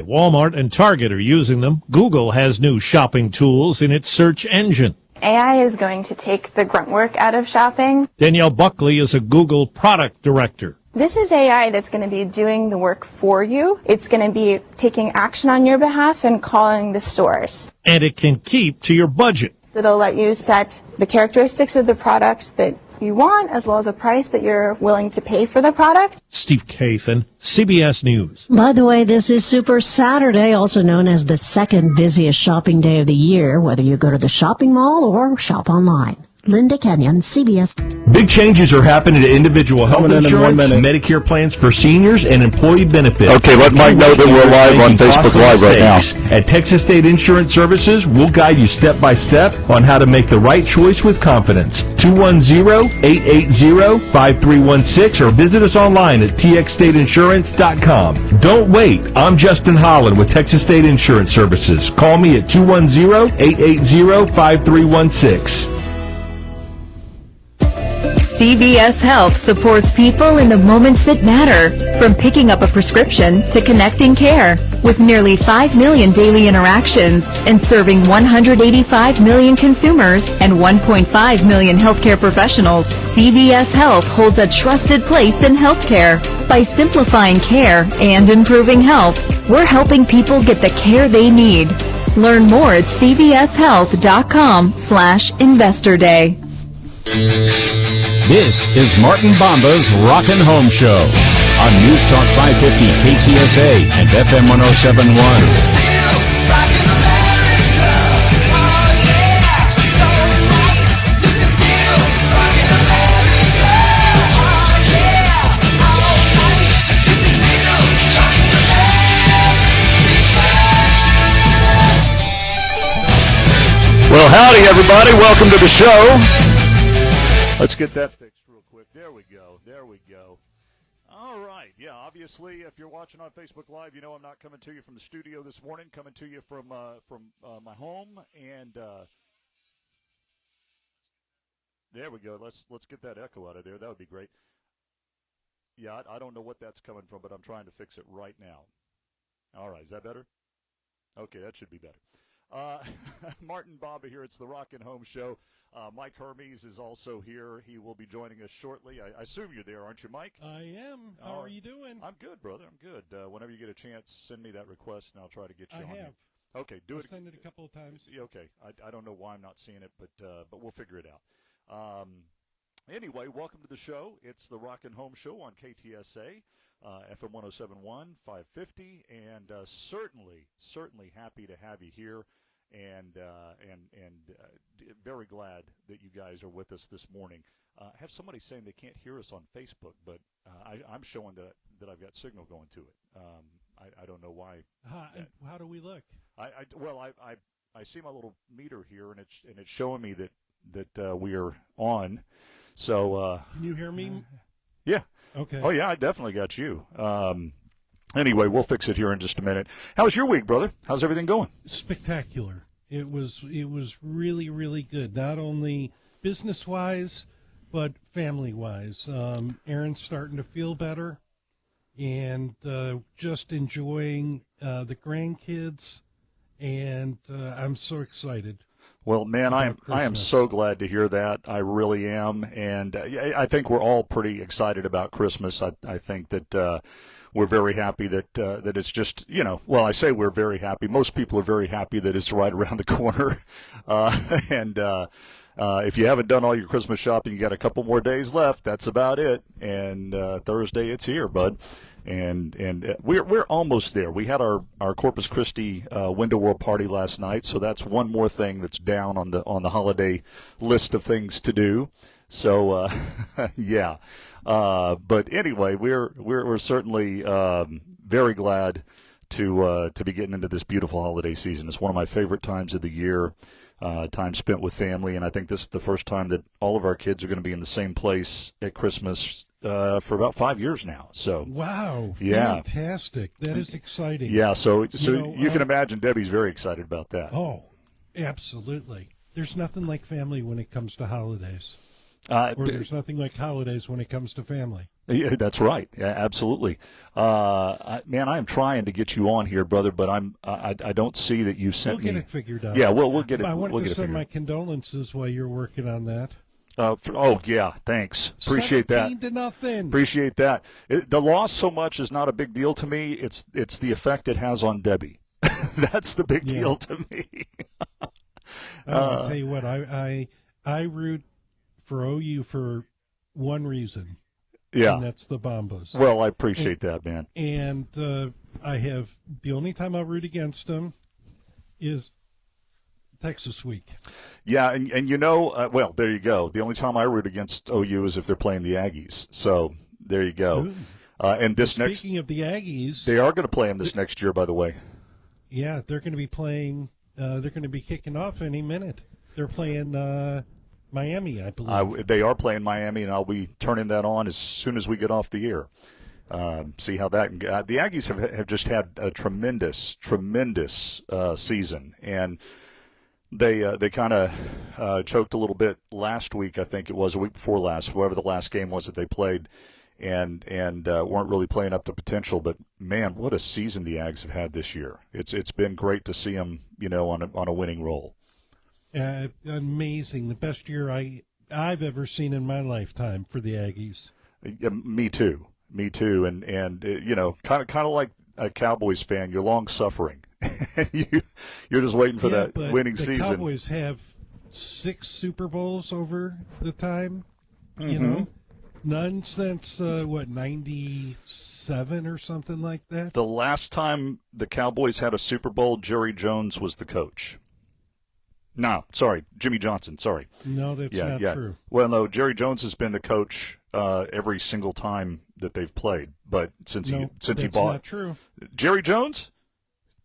Walmart and Target are using them. Google has new shopping tools in its search engine. AI is going to take the grunt work out of shopping. Danielle Buckley is a Google product director. This is AI that's going to be doing the work for you. It's going to be taking action on your behalf and calling the stores. And it can keep to your budget. It'll let you set the characteristics of the product that you want, as well as a price that you're willing to pay for the product. Steve Kathan, CBS News. By the way, this is Super Saturday, also known as the second busiest shopping day of the year, whether you go to the shopping mall or shop online. Linda Kenyon, CBS. Big changes are happening to individual health insurance, Medicare plans for seniors, and employee benefits. Okay, let Mike know that we're live on Facebook Live right now. At Texas State Insurance Services, we'll guide you step by step on how to make the right choice with confidence. 210-880-5316 or visit us online at txstateinsurance.com. Don't wait. I'm Justin Holland with Texas State Insurance Services. Call me at 210-880-5316. CVS Health supports people in the moments that matter, from picking up a prescription to connecting care. With nearly 5 million daily interactions and serving 185 million consumers and 1.5 million healthcare professionals, CVS Health holds a trusted place in healthcare. By simplifying care and improving health, we're helping people get the care they need. Learn more at cvshealth.com/Investor Day. This is Martin Bomba's Rockin' Home Show on News Talk 550 KTSA and FM 107.1. Well, howdy, everybody. Welcome to the show. Let's get that fixed real quick. There we go. There we go. All right. Yeah, obviously, if you're watching on Facebook Live, you know I'm not coming to you from the studio this morning, coming to you from my home. And there we go. Let's get that echo out of there. That would be great. Yeah, I don't know what that's coming from, but I'm trying to fix it right now. All right. Is that better? Okay, that should be better. Martin Baba here. It's the Rockin' Home Show. Mike Hermes is also here. He will be joining us shortly. I assume you're there, aren't you, Mike? I am. How are you doing? I'm good, brother. I'm good. Whenever you get a chance, send me that request, and I'll try to get you on. I have. Okay, do it. I've sent it a couple of times. Yeah, okay. I don't know why I'm not seeing it, but we'll figure it out. Anyway, welcome to the show. It's the Rockin' Home Show on KTSA, FM 107.1, 550, and certainly happy to have you here. And very glad that you guys are with us this morning. I have somebody saying they can't hear us on Facebook, but I'm showing that I've got signal going to it. I don't know why. How do we look? I see my little meter here, and it's showing me that we are on. So can you hear me? Yeah. Okay. Oh yeah, I definitely got you. Anyway, we'll fix it here in just a minute. How was your week, brother? How's everything going? Spectacular. It was really, really good. Not only business-wise, but family-wise. Aaron's starting to feel better, and just enjoying the grandkids, and I'm so excited. Well, man, I am so glad to hear that. I really am, and I think we're all pretty excited about Christmas. I think that we're very happy that it's just, well, I say we're very happy. Most people are very happy that it's right around the corner. And if you haven't done all your Christmas shopping, you got a couple more days left. That's about it. And Thursday, it's here, bud. And we're almost there. We had our Corpus Christi Window World party last night, so that's one more thing that's down on the holiday list of things to do. So yeah. But anyway, we're certainly very glad to be getting into this beautiful holiday season. It's one of my favorite times of the year, time spent with family, and I think this is the first time that all of our kids are going to be in the same place at Christmas for about 5 years now. So wow, yeah, fantastic! That is exciting. Yeah, so you can imagine Debbie's very excited about that. Oh, absolutely. There's nothing like family when it comes to holidays. Or there's nothing like holidays when it comes to family. Yeah, that's right. Yeah, absolutely. Man, I am trying to get you on here, brother, but I don't see that you sent me. We'll get it figured out. Yeah, we'll get it. I wanted we'll to get it send figured my out. condolences while you're working on that. Oh yeah, thanks. Appreciate that. 17-0. Appreciate that. The loss so much is not a big deal to me. It's the effect it has on Debbie. That's the big deal to me. I'll tell you what, I root for OU for one reason. Yeah. And that's the Bombos. Well, I appreciate that, man. And I have, the only time I'll root against them is Texas week. Yeah, and well, there you go. The only time I root against OU is if they're playing the Aggies. So there you go. And Speaking of the Aggies, they are going to play them this next year, by the way. Yeah, they're going to be playing. They're going to be kicking off any minute. They're playing Miami, I believe. They are playing Miami, and I'll be turning that on as soon as we get off the air. See how that. The Aggies have just had a tremendous season, and they kind of choked a little bit last week. I think it was a week before last, whoever the last game was that they played, and weren't really playing up to potential. But man, what a season the Ags have had this year! It's been great to see them, on a winning roll. Amazing, the best year I've ever seen in my lifetime for the Aggies. Me too, and kind of like a Cowboys fan, you're long suffering. You're just waiting for that winning season. The Cowboys have 6 Super Bowls over the time. Mm-hmm. None since 97 or something like that. The last time the Cowboys had a Super Bowl, Jerry Jones was the coach. No, sorry, Jimmy Johnson. Sorry. No, that's not true. Well, no, Jerry Jones has been the coach every single time that they've played. But since he bought, not true. Jerry Jones.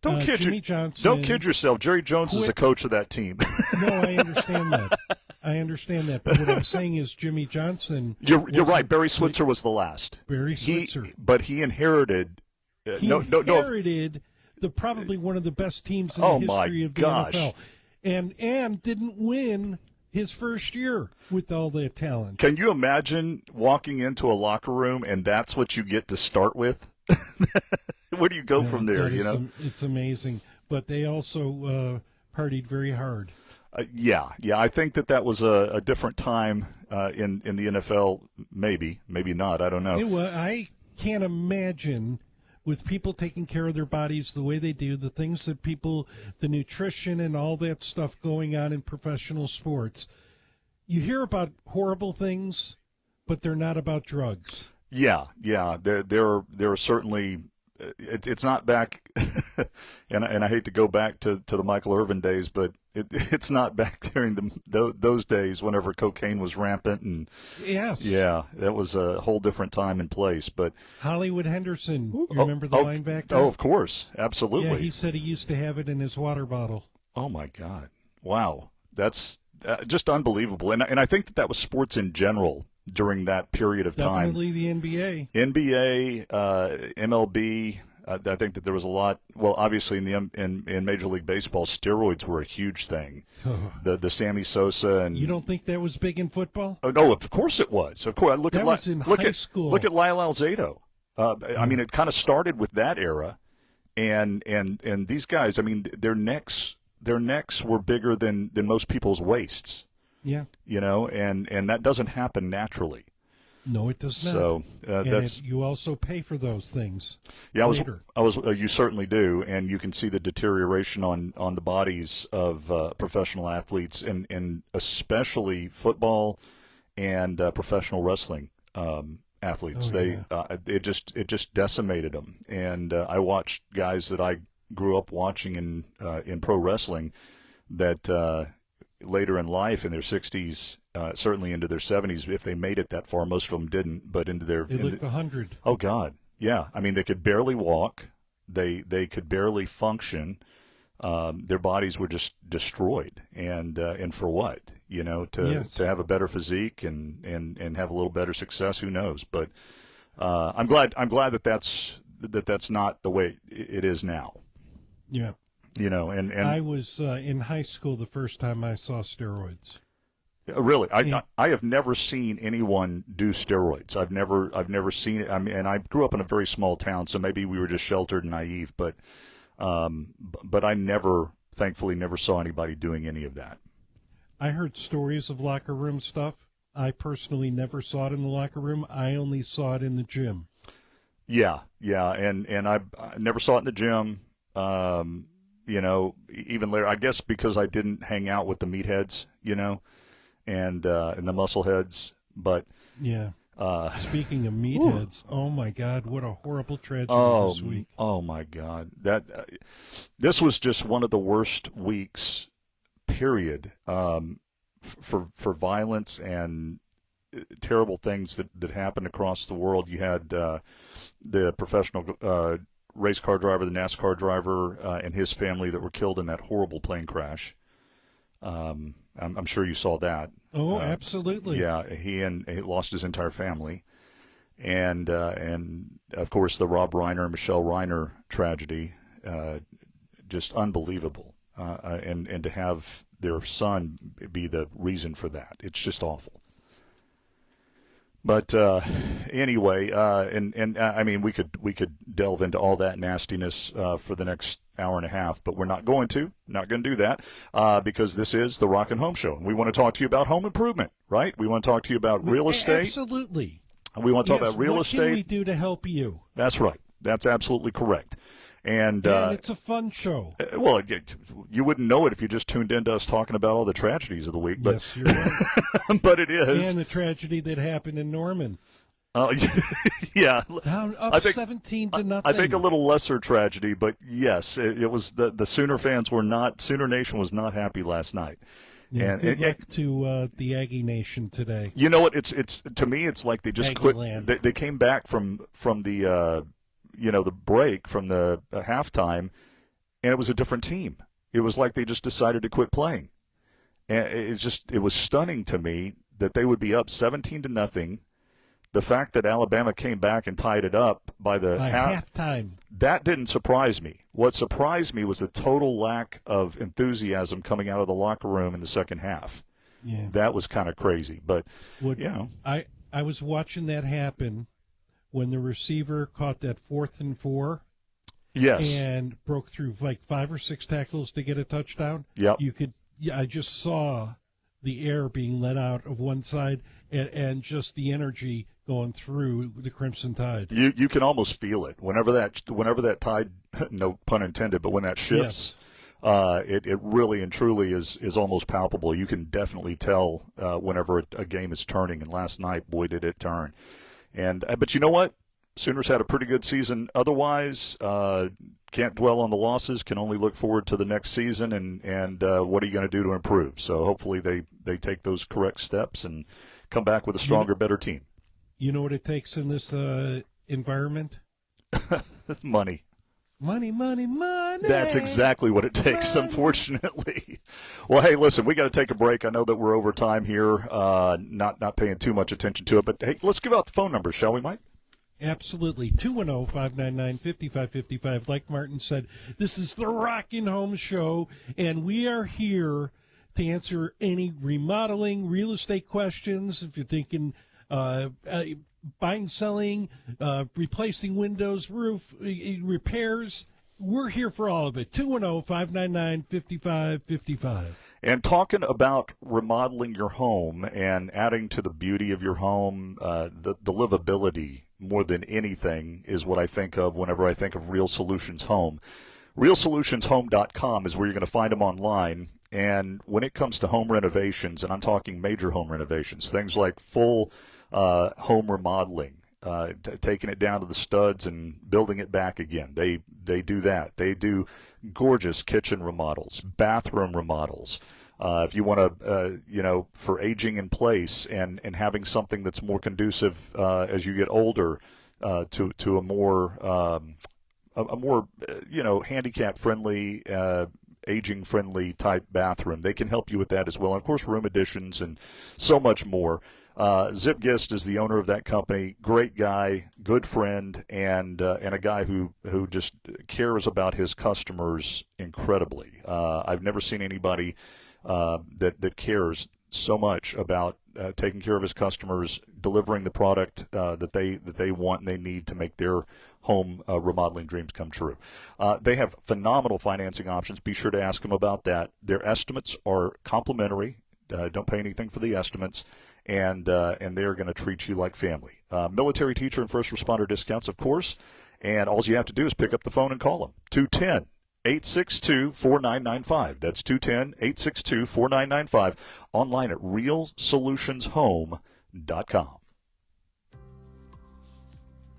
Don't kid Jimmy Johnson. Don't kid yourself. Jerry Jones is the coach of that team. No, I understand that. But what I'm saying is Jimmy Johnson. You're right. Barry Switzer was the last. Barry Switzer. But he inherited. Inherited probably one of the best teams in the history of the NFL. And didn't win his first year with all that talent. Can you imagine walking into a locker room and that's what you get to start with? Where do you go from there? It's amazing. But they also partied very hard. Yeah. I think that was a different time in the NFL. Maybe not. I don't know. I can't imagine. With people taking care of their bodies the way they do, the things that the nutrition and all that stuff going on in professional sports, you hear about horrible things, but they're not about drugs. Yeah. There are certainly. It's not back, and I hate to go back to the Michael Irvin days, but it's not back during those days whenever cocaine was rampant and that was a whole different time and place. But Hollywood Henderson, you remember the linebacker? Oh, of course, absolutely. Yeah, he said he used to have it in his water bottle. Oh my God! Wow, that's just unbelievable. And I think that was sports in general. During that period of time. Definitely the NBA, MLB, I think that there was a lot. Well, obviously in Major League Baseball, steroids were a huge thing. The Sammy Sosa and you don't think that was big in football? Oh no, of course it was. Of course, was in high school. Look at Lyle Alzado. I mean, it kind of started with that era, and these guys. I mean, their necks were bigger than most people's waists. Yeah. And that doesn't happen naturally. No, it does not. So you also pay for those things. Yeah, later. You certainly do, and you can see the deterioration on the bodies of professional athletes, and especially football and professional wrestling athletes. It just decimated them, and I watched guys that I grew up watching in pro wrestling that. Later in life, in their 60s, certainly into their 70s, if they made it that far, most of them didn't. But into their they looked 100. Oh God, yeah. I mean, they could barely walk. They could barely function. Their bodies were just destroyed. And for what? To have a better physique and have a little better success. Who knows? But I'm glad that's not the way it is now. Yeah. And I was in high school the first time I saw steroids. Really, I have never seen anyone do steroids. I've never seen it. I mean, and I grew up in a very small town, so maybe we were just sheltered and naive. But I thankfully, never saw anybody doing any of that. I heard stories of locker room stuff. I personally never saw it in the locker room. I only saw it in the gym. Yeah, and I never saw it in the gym. Even later, I guess because I didn't hang out with the meatheads, and the muscleheads. But yeah. Speaking of meatheads, oh my God, what a horrible tragedy this week! Oh my God, this was just one of the worst weeks. Period. For violence and terrible things that happened across the world. You had the professional race car driver, the NASCAR driver, and his family that were killed in that horrible plane crash. I'm sure you saw that. Oh, absolutely. Yeah, he lost his entire family, and of course the Rob Reiner and Michelle Reiner tragedy, just unbelievable. And to have their son be the reason for that, it's just awful. But anyway, and I mean, we could delve into all that nastiness for the next hour and a half, but we're not going to do that because this is the Rock and Home Show. We want to talk to you about home improvement, right? We want to talk to you about real estate. Absolutely. We want to talk about real estate. What can we do to help you? That's right. That's absolutely correct. And it's a fun show. Well, you wouldn't know it if you just tuned into us talking about all the tragedies of the week. But, yes, you're right. But it is. And the tragedy that happened in Norman. Yeah. Down up 17-0. I think a little lesser tragedy, but yes, it was the Sooner fans were not, Sooner Nation was not happy last night. Yeah, good luck to the Aggie Nation today. You know what? It's to me, it's like they just quit. They came back from the the break, from the halftime, and it was a different team. It was like they just decided to quit playing, and it was stunning to me that they would be up 17-0. The fact that Alabama came back and tied it up by halftime, that didn't surprise me. What surprised me was the total lack of enthusiasm coming out of the locker room in the second half. Yeah, that was kind of crazy. But I was watching that happen when the receiver caught that 4th and 4. Yes, and broke through like 5 or 6 tackles to get a touchdown. Yep. I just saw the air being let out of one side and just the energy going through the Crimson Tide. You can almost feel it whenever that tide, no pun intended, but when that shifts, yes. It really and truly is almost palpable. You can definitely tell whenever a game is turning, and last night, boy, did it turn. And but you know what? Sooners had a pretty good season otherwise. Can't dwell on the losses, can only look forward to the next season and what are you going to do to improve. So hopefully they take those correct steps and come back with a stronger, better team. You know what it takes in this environment? Money. Money. That's exactly what it takes, unfortunately. Well, hey, listen, we got to take a break. I know that we're over time here, not paying too much attention to it. But, hey, let's give out the phone numbers, shall we, Mike? Absolutely. 210-599-5555. Like Martin said, this is the Rockin' Home Show, and we are here to answer any remodeling, real estate questions. If you're thinking buying, selling, replacing windows, roof, repairs, we're here for all of it. 210-599-5555. And talking about remodeling your home and adding to the beauty of your home, the livability more than anything is what I think of whenever I think of Real Solutions Home. RealSolutionsHome.com is where you're going to find them online. And when it comes to home renovations, and I'm talking major home renovations, things like full home remodeling, taking it down to the studs and building it back again. They do that. They do gorgeous kitchen remodels, bathroom remodels. If you want to, for aging in place and having something that's more conducive as you get older to a more handicap friendly, aging friendly type bathroom, they can help you with that as well. And of course, room additions and so much more. Zip Gist is the owner of that company. Great guy, good friend, and a guy who just cares about his customers incredibly. I've never seen anybody that cares so much about taking care of his customers, delivering the product that they want and they need to make their home remodeling dreams come true. They have phenomenal financing options. Be sure to ask them about that. Their estimates are complimentary. Don't pay anything for the estimates, and they're going to treat you like family. Military, teacher, and first responder discounts, of course, and all you have to do is pick up the phone and call them. 210-862-4995. That's 210-862-4995. Online at realsolutionshome.com.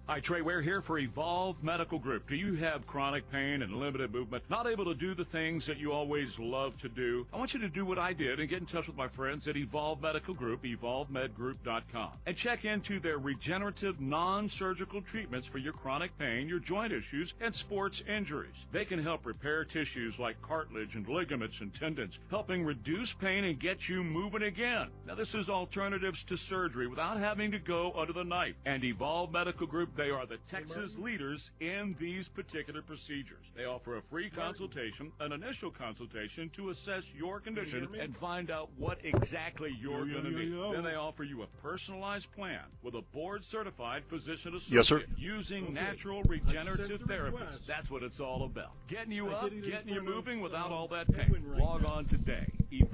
Hi, Trey Ware here for Evolve Medical Group. Do you have chronic pain and limited movement, not able to do the things that you always love to do? I want you to do what I did and get in touch with my friends at Evolve Medical Group, evolvemedgroup.com, and check into their regenerative non-surgical treatments for your chronic pain, your joint issues, and sports injuries. They can help repair tissues like cartilage and ligaments and tendons, helping reduce pain and get you moving again. Now, this is alternatives to surgery without having to go under the knife. And Evolve Medical Group, they are the Texas leaders in these particular procedures. They offer a free consultation, an initial consultation to assess your condition and find out what exactly you're going to need. Then they offer you a personalized plan with a board-certified physician associate. Yes, sir. Using natural regenerative therapies. That's what it's all about. Getting you up, getting you moving without all that pain. Log on today.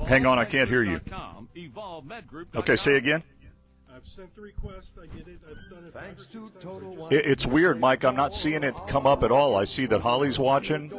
Hang on, I can't hear you. EvolveMedGroup.com. Okay, say again. I've sent the request. I did it. I've done it. Thanks to Total Wine. It's weird, Mike. I'm not seeing it come up at all. I see that Holly's watching.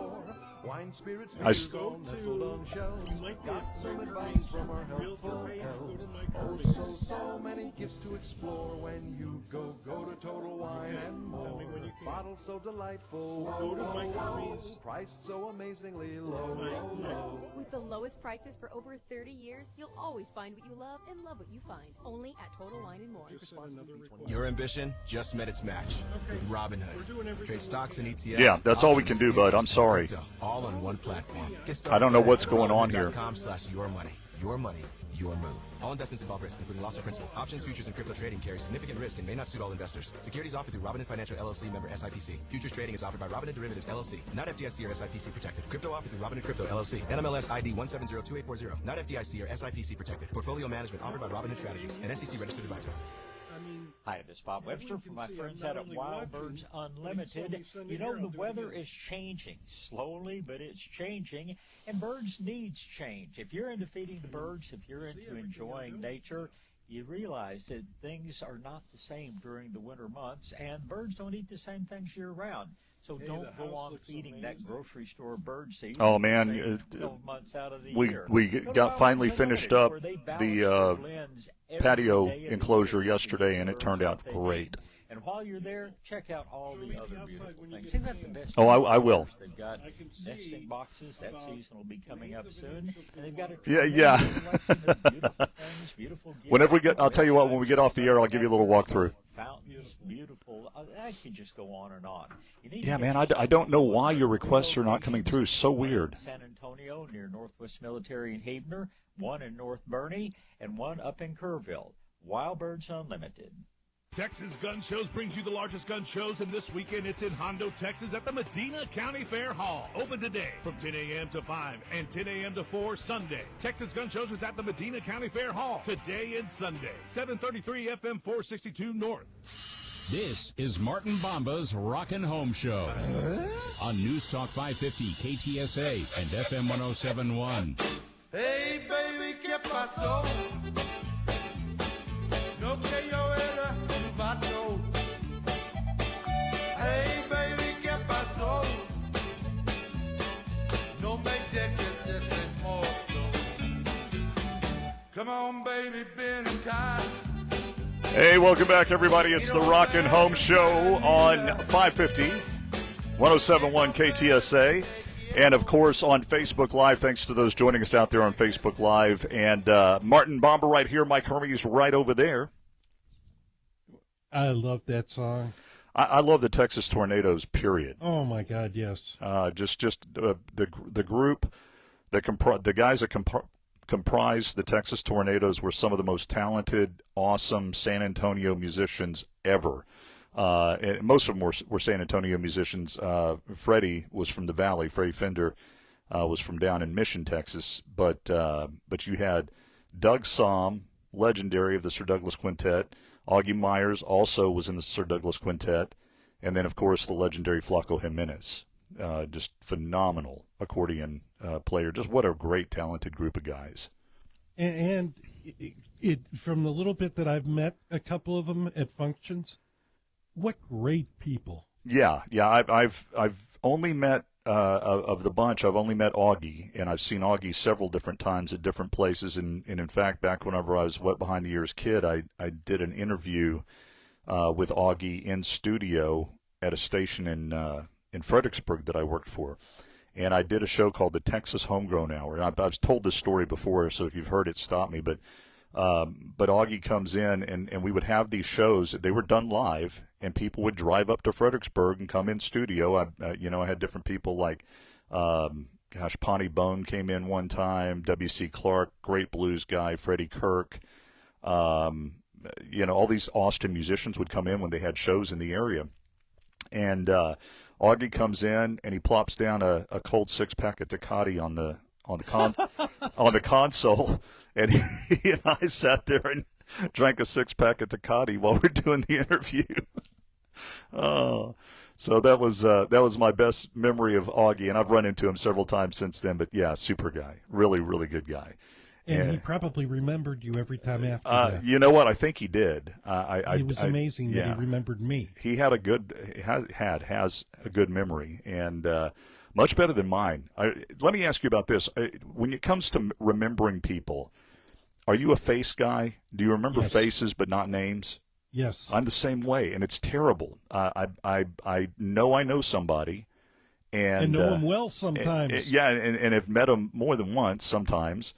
Wine spirits I s- nestled on shelves. Got some advice from our helpful elves. Oh, so many gifts to explore when you go to Total Wine and more. Bottles so delightful. Go to Mike Hermes. Priced so amazingly low. With the lowest prices for over 30 years, you'll always find what you love and love what you find. Only at Total Wine and More. Your ambition just met its match with Robinhood. Trade stocks and ETFs. Yeah, that's all we can do, bud. I'm sorry. All on one platform. I don't know what's going on here. .com/your money, your move. All investments involve risk, including loss of principal. Options, futures, and crypto trading carry significant risk and may not suit all investors. Securities offered through Robinhood Financial LLC, member SIPC. Futures trading is offered by Robinhood Derivatives LLC, not FDIC or SIPC protected. Crypto offered through Robinhood Crypto LLC, NMLS ID 1702840, not FDIC or SIPC protected. Portfolio management offered by Robinhood Strategies, an SEC registered advisor. Hi, this is Bob Webster from my friends out at Wild Birds Unlimited. You know, the weather is changing slowly, but it's changing, and birds' needs change. If you're into feeding the birds, if you're into enjoying nature, you realize that things are not the same during the winter months, and birds don't eat the same things year-round. So don't go on feeding that grocery store bird seed. Oh man, 12 months out of the we year. got finally finished up the patio enclosure yesterday, and it turned out great. And while you're there, check out all the other beautiful things. They've got the best. Oh, I will. They've got nesting boxes. That season will be coming up soon. And they've got a Yeah. beautiful Whenever we get, I'll tell you what. When we get off the air, I'll give you a little walkthrough. Fountains, beautiful. I could just go on and on. Yeah, man. I don't know why your requests are not coming through. So weird. San Antonio near Northwest Military in Havener, one in North Burney, and one up in Kerrville. Wild Birds Unlimited. Texas Gun Shows brings you the largest gun shows, and this weekend it's in Hondo, Texas at the Medina County Fair Hall. Open today from 10 a.m. to 5 and 10 a.m. to 4 Sunday. Texas Gun Shows is at the Medina County Fair Hall today and Sunday. 733 FM 462 North. This is Martin Bomba's Rockin' Home Show on News Talk 550 KTSA and FM 1071. Hey, baby, ¿qué pasó? No que yo era un vato. Hey, baby, ¿qué pasó? No me dejes desenmoto. Come on, baby, been time. Hey, welcome back, everybody. It's the Rockin' Home Show on 550, 1071 KTSA, and, of course, on Facebook Live. Thanks to those joining us out there on Facebook Live. And Martin Bomber right here, Mike Hermes right over there. I love that song. I love the Texas Tornadoes, period. Oh, my God, yes. The group, the guys that comprised the Texas Tornadoes were some of the most talented, awesome San Antonio musicians ever. And most of them were San Antonio musicians. Freddie was from the Valley. Freddie Fender was from down in Mission, Texas. But you had Doug Somm, legendary of the Sir Douglas Quintet. Augie Myers also was in the Sir Douglas Quintet. And then, of course, the legendary Flaco Jimenez. Just phenomenal accordion player. Just what a great, talented group of guys. And it from the little bit that I've met a couple of them at functions, what great people. Yeah. I've only met of the bunch. I've only met Augie, and I've seen Augie several different times at different places. And in fact, back whenever I was Wet Behind the Ears kid, I did an interview with Augie in studio at a station in Fredericksburg that I worked for. And I did a show called the Texas Homegrown Hour. And I've told this story before, so if you've heard it, stop me. But Augie comes in, and we would have these shows. They were done live, and people would drive up to Fredericksburg and come in studio. I had different people like, Pawnee Bone came in one time, W.C. Clark, great blues guy, Freddie Kirk. All these Austin musicians would come in when they had shows in the area. And Augie comes in, and he plops down a cold six-pack of Tecate on the console, and he and I sat there and drank a six-pack of Tecate while we're doing the interview. Oh, so that was my best memory of Augie, and I've run into him several times since then. But yeah, super guy, really, really good guy. And he probably remembered you every time after that. You know what? I think he did. It was amazing that he remembered me. He had has a good memory, and much better than mine. Let me ask you about this. When it comes to remembering people, are you a face guy? Do you remember faces but not names? Yes. I'm the same way, and it's terrible. I know somebody, and know them well sometimes. And have met them more than once sometimes.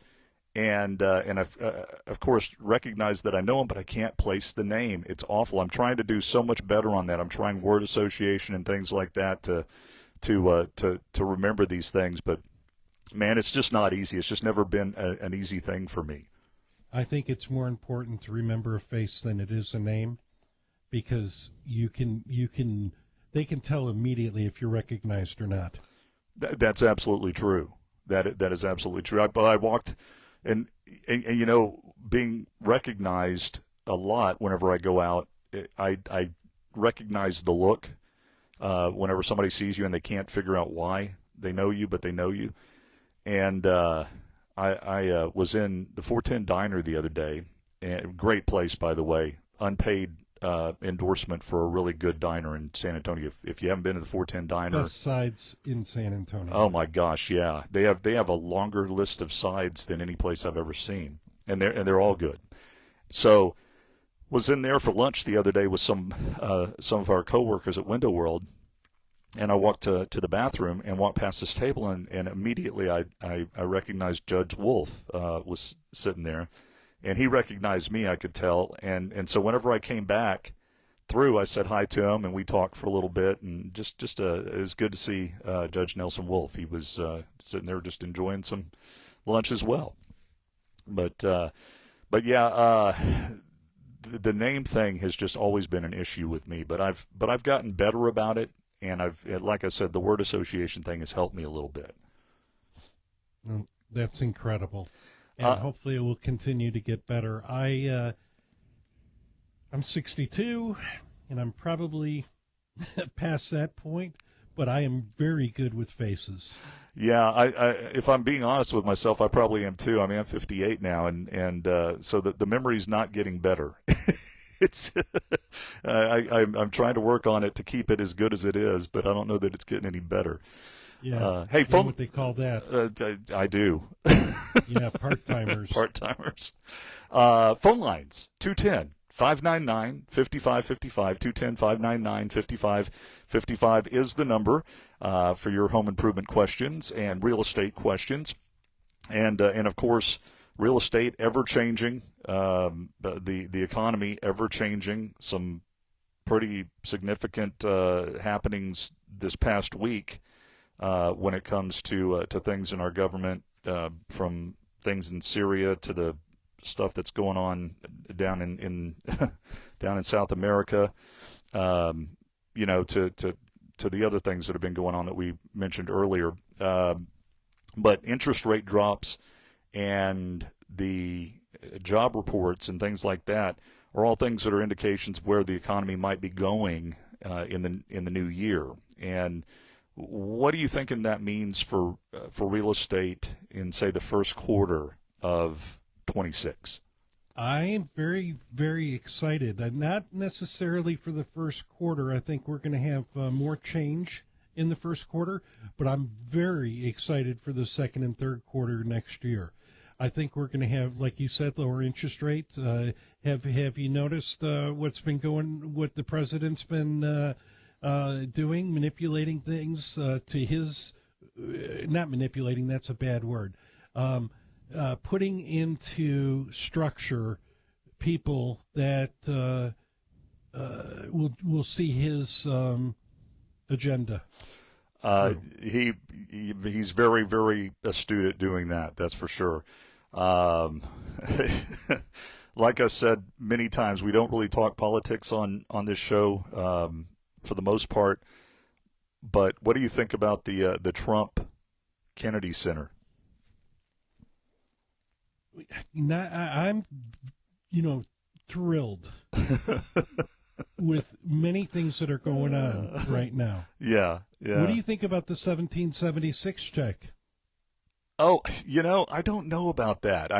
And I've, of course, recognized that I know him, but I can't place the name. It's awful. I'm trying to do so much better on that. I'm trying word association and things like that to remember these things. But, man, it's just not easy. It's just never been an easy thing for me. I think it's more important to remember a face than it is a name, because they can tell immediately if you're recognized or not. That's absolutely true. That is absolutely true. I walked. And being recognized a lot whenever I go out, I recognize the look whenever somebody sees you and they can't figure out why. They know you, but they know you. And I was in the 410 Diner the other day. And great place, by the way. Unpaid endorsement for a really good diner in San Antonio. If you haven't been to the 410 Diner, best sides in San Antonio. Oh my gosh, yeah, they have a longer list of sides than any place I've ever seen, and they're all good. So, was in there for lunch the other day with some of our coworkers at Window World, and I walked to the bathroom and walked past this table, and immediately I recognized Judge Wolf was sitting there. And he recognized me, I could tell. And so whenever I came back through, I said hi to him, and we talked for a little bit. And it was good to see Judge Nelson Wolf. He was sitting there just enjoying some lunch as well. But yeah, the name thing has just always been an issue with me. But I've gotten better about it, and like I said, the word association thing has helped me a little bit. Well, that's incredible. And hopefully it will continue to get better. I'm 62, and I'm probably past that point, but I am very good with faces. Yeah, if I'm being honest with myself, I probably am too. I mean, I'm 58 now, and so the memory's not getting better. It's I'm trying to work on it to keep it as good as it is, but I don't know that it's getting any better. Yeah. Hey, phone. What they call that? I do. Yeah, part-timers. Part-timers. Phone lines, 210-599-5555. 210-599-5555 is the number for your home improvement questions and real estate questions. And of course, real estate ever-changing, the economy ever-changing, some pretty significant happenings this past week when it comes to things in our government, from things in Syria to the stuff that's going on down in down in South America, to the other things that have been going on that we mentioned earlier. But interest rate drops and the job reports and things like that are all things that are indications of where the economy might be going in the new year. And what are you thinking that means for real estate in, say, the first quarter of 26? I am very, very excited. Not necessarily for the first quarter. I think we're going to have more change in the first quarter, but I'm very excited for the second and third quarter next year. I think we're going to have, like you said, lower interest rates. Have you noticed what the president's been doing, manipulating things to his, not manipulating, that's a bad word, putting into structure people that will see his agenda. He's very, very astute at doing that. That's for sure. Like I said many times, we don't really talk politics on this show for the most part. But what do you think about the Trump Kennedy Center? I'm, thrilled with many things that are going on right now. Yeah. What do you think about the 1776 check? Oh, I don't know about that.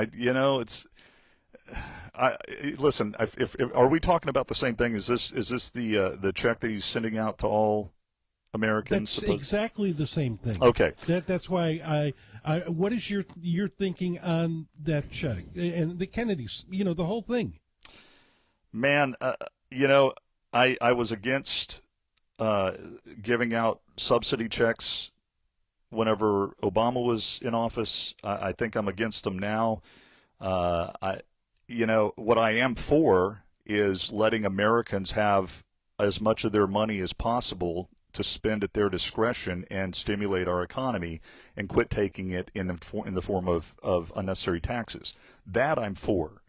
Listen. If are we talking about the same thing? Is this the check that he's sending out to all Americans? That's exactly the same thing. Okay. That's why what is your thinking on that check and the Kennedys? The whole thing. Man, I was against giving out subsidy checks whenever Obama was in office. I think I'm against them now. What I am for is letting Americans have as much of their money as possible to spend at their discretion and stimulate our economy, and quit taking it in the form of unnecessary taxes. That I'm for.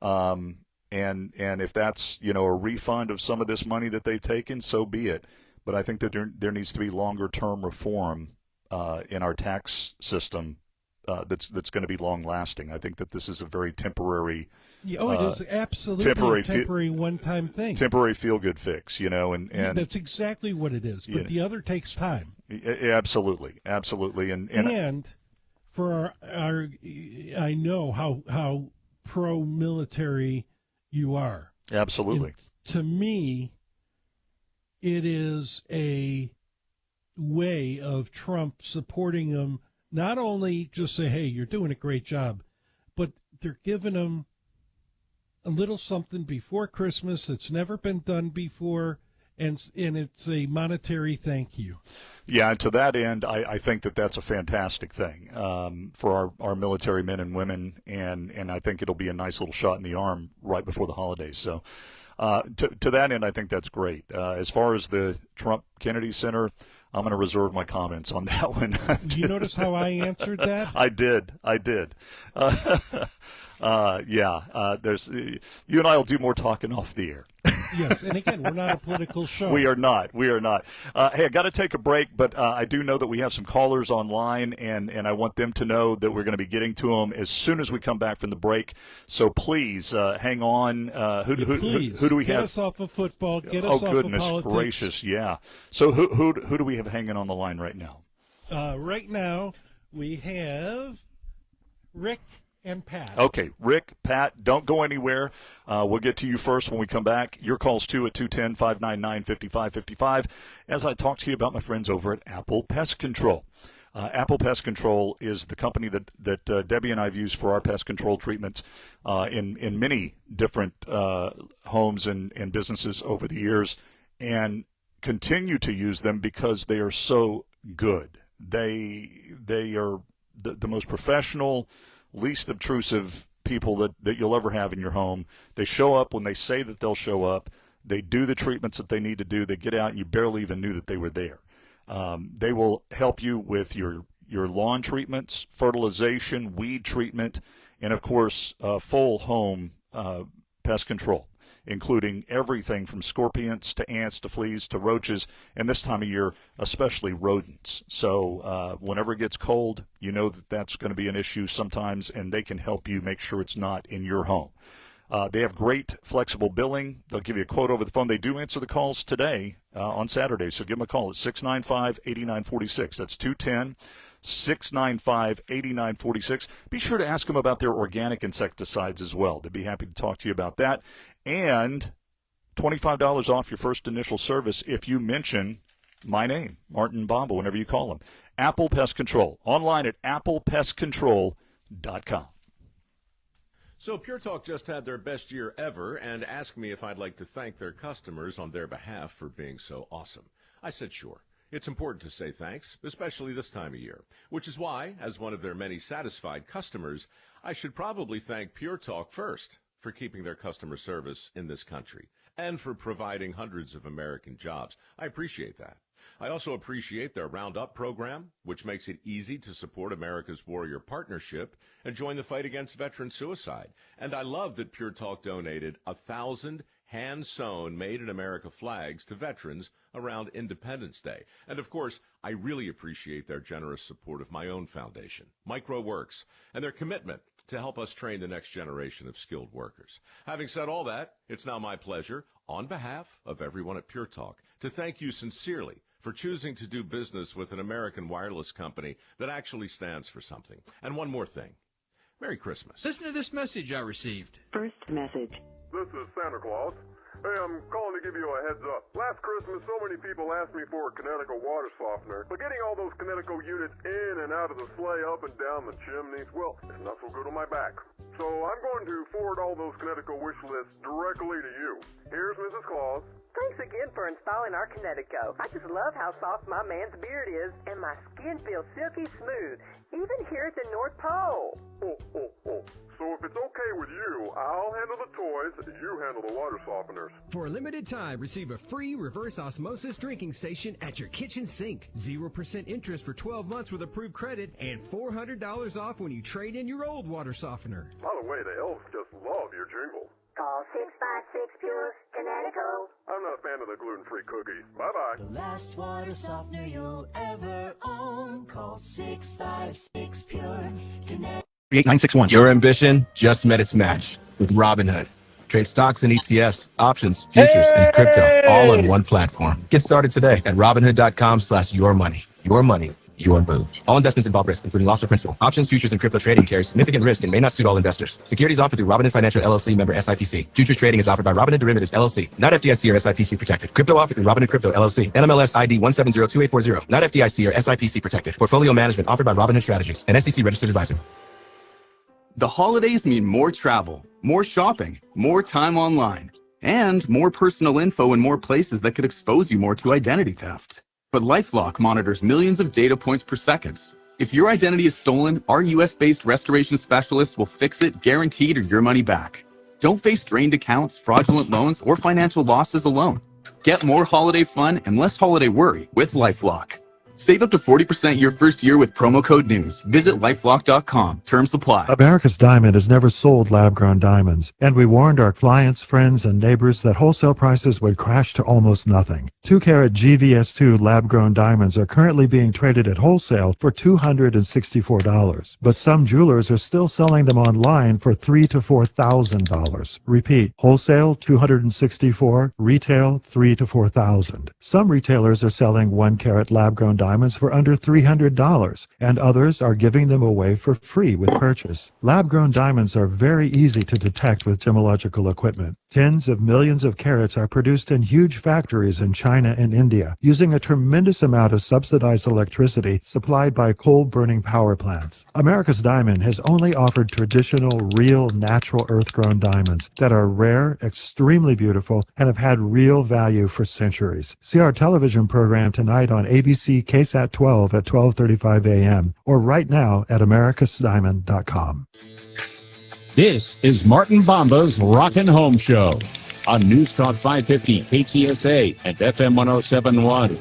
And if that's a refund of some of this money that they've taken, so be it. But I think that there needs to be longer term reform in our tax system that's going to be long lasting. I think that this is a very temporary. It is absolutely a temporary one-time thing. Temporary feel-good fix, and that's exactly what it is. But the other takes time. Absolutely, and for our I know how pro-military you are. Absolutely. And to me, it is a way of Trump supporting him. Not only just say, "Hey, you're doing a great job," but they're giving him a little something before Christmas that's never been done before, and it's a monetary thank you. Yeah, and to that end, I think that that's a fantastic thing for our military men and women, and I think it'll be a nice little shot in the arm right before the holidays. So to that end, I think that's great. As far as the Trump Kennedy Center, I'm going to reserve my comments on that one. You notice how I answered that? I did. There's you and I will do more talking off the air. Yes, and again, we're not a political show. We are not. Hey, I got to take a break, but I do know that we have some callers online, and I want them to know that we're going to be getting to them as soon as we come back from the break. So please hang on. Who do we have? Get us off of football. Get us off of politics. Oh, goodness gracious, yeah. So who do we have hanging on the line right now? Right now, we have Rick and Pat. Okay, Rick, Pat, don't go anywhere. We'll get to you first when we come back. Your calls, too, at 210-599-5555, as I talk to you about my friends over at Apple Pest Control. Apple Pest Control is the company that Debbie and I have used for our pest control treatments in many different homes and businesses over the years, and continue to use them because they are so good. They are the most professional, least obtrusive people that you'll ever have in your home. They show up when they say that they'll show up. They do the treatments that they need to do. They get out and you barely even knew that they were there. They will help you with your lawn treatments, fertilization, weed treatment, and, of course, full home pest control. including everything from scorpions to ants to fleas to roaches, and this time of year, especially rodents. So whenever it gets cold, you know that that's going to be an issue sometimes, and they can help you make sure it's not in your home. They have great flexible billing. They'll give you a quote over the phone. They do answer the calls today on Saturday, so give them a call at 695-8946. That's 210-695-8946. Be sure to ask them about their organic insecticides as well. They'd be happy to talk to you about that. And $25 off your first initial service if you mention my name, Martin Bomba, whenever you call them. Apple Pest Control. Online at applepestcontrol.com. So Pure Talk just had their best year ever and asked me if I'd like to thank their customers on their behalf for being so awesome. I said sure. It's important to say thanks, especially this time of year, which is why, as one of their many satisfied customers, I should probably thank Pure Talk first for keeping their customer service in this country and for providing hundreds of American jobs. I appreciate that. I also appreciate their Roundup program, which makes it easy to support America's Warrior Partnership and join the fight against veteran suicide. And I love that Pure Talk donated 1,000 hand-sewn Made-in-America flags to veterans around Independence Day. And, of course, I really appreciate their generous support of my own foundation, MicroWorks, and their commitment to help us train the next generation of skilled workers. Having said all that, it's now my pleasure, on behalf of everyone at Pure Talk, to thank you sincerely for choosing to do business with an American wireless company that actually stands for something. And one more thing. Merry Christmas. Listen to this message I received. First message. This is Santa Claus. Hey, I'm calling to give you a heads up. Last Christmas, so many people asked me for a Kinetico water softener, but getting all those Kinetico units in and out of the sleigh, up and down the chimneys, well, it's not so good on my back. So I'm going to forward all those Kinetico wish lists directly to you. Here's Mrs. Claus. Thanks again for installing our Kinetico. I just love how soft my man's beard is, and my skin feels silky smooth, even here at the North Pole. Oh. So if it's okay with you, I'll handle the toys, you handle the water softeners. For a limited time, receive a free reverse osmosis drinking station at your kitchen sink. 0% interest for 12 months with approved credit, and $400 off when you trade in your old water softener. By the way, the elves just love your jingle. Call 656 Pure Kinetico. I'm not a fan of the gluten-free cookies. Bye-bye. The last water softener you'll ever own. Call 656 Pure Kinetico. 8961. Your ambition just met its match with Robinhood. Trade stocks and ETFs, options, futures, and crypto all on one platform. Get started today at Robinhood.com/yourmoney. Your money, your move. All investments involve risk, including loss of principal. Options, futures, and crypto trading carry significant risk and may not suit all investors. Securities offered through Robinhood Financial LLC, member SIPC. Futures trading is offered by Robinhood Derivatives LLC, not FDIC or SIPC protected. Crypto offered through Robinhood Crypto LLC, NMLS ID 1702840, not FDIC or SIPC protected. Portfolio management offered by Robinhood Strategies, an SEC registered advisor. The holidays mean more travel, more shopping, more time online, and more personal info in more places that could expose you more to identity theft. But LifeLock monitors millions of data points per second. If your identity is stolen, our US-based restoration specialists will fix it, guaranteed, or your money back. Don't face drained accounts, fraudulent loans, or financial losses alone. Get more holiday fun and less holiday worry with LifeLock. Save up to 40% your first year with promo code NEWS. Visit lifelock.com. Terms apply. America's Diamond has never sold lab-grown diamonds, and we warned our clients, friends, and neighbors that wholesale prices would crash to almost nothing. 2-carat GVS2 lab-grown diamonds are currently being traded at wholesale for $264, but some jewelers are still selling them online for $3,000 to $4,000. Repeat, wholesale $264, retail $3,000 to $4,000. Some retailers are selling 1-carat lab-grown diamonds for under $300, and others are giving them away for free with purchase. Lab-grown diamonds are very easy to detect with gemological equipment. Tens of millions of carats are produced in huge factories in China and India, using a tremendous amount of subsidized electricity supplied by coal-burning power plants. America's Diamond has only offered traditional, real, natural earth-grown diamonds that are rare, extremely beautiful, and have had real value for centuries. See our television program tonight on ABC KSAT 12 at 12:35 a.m. or right now at americasdiamond.com. This is Martin Bomba's Rockin' Home Show on News Talk 550 KTSA and FM 1071.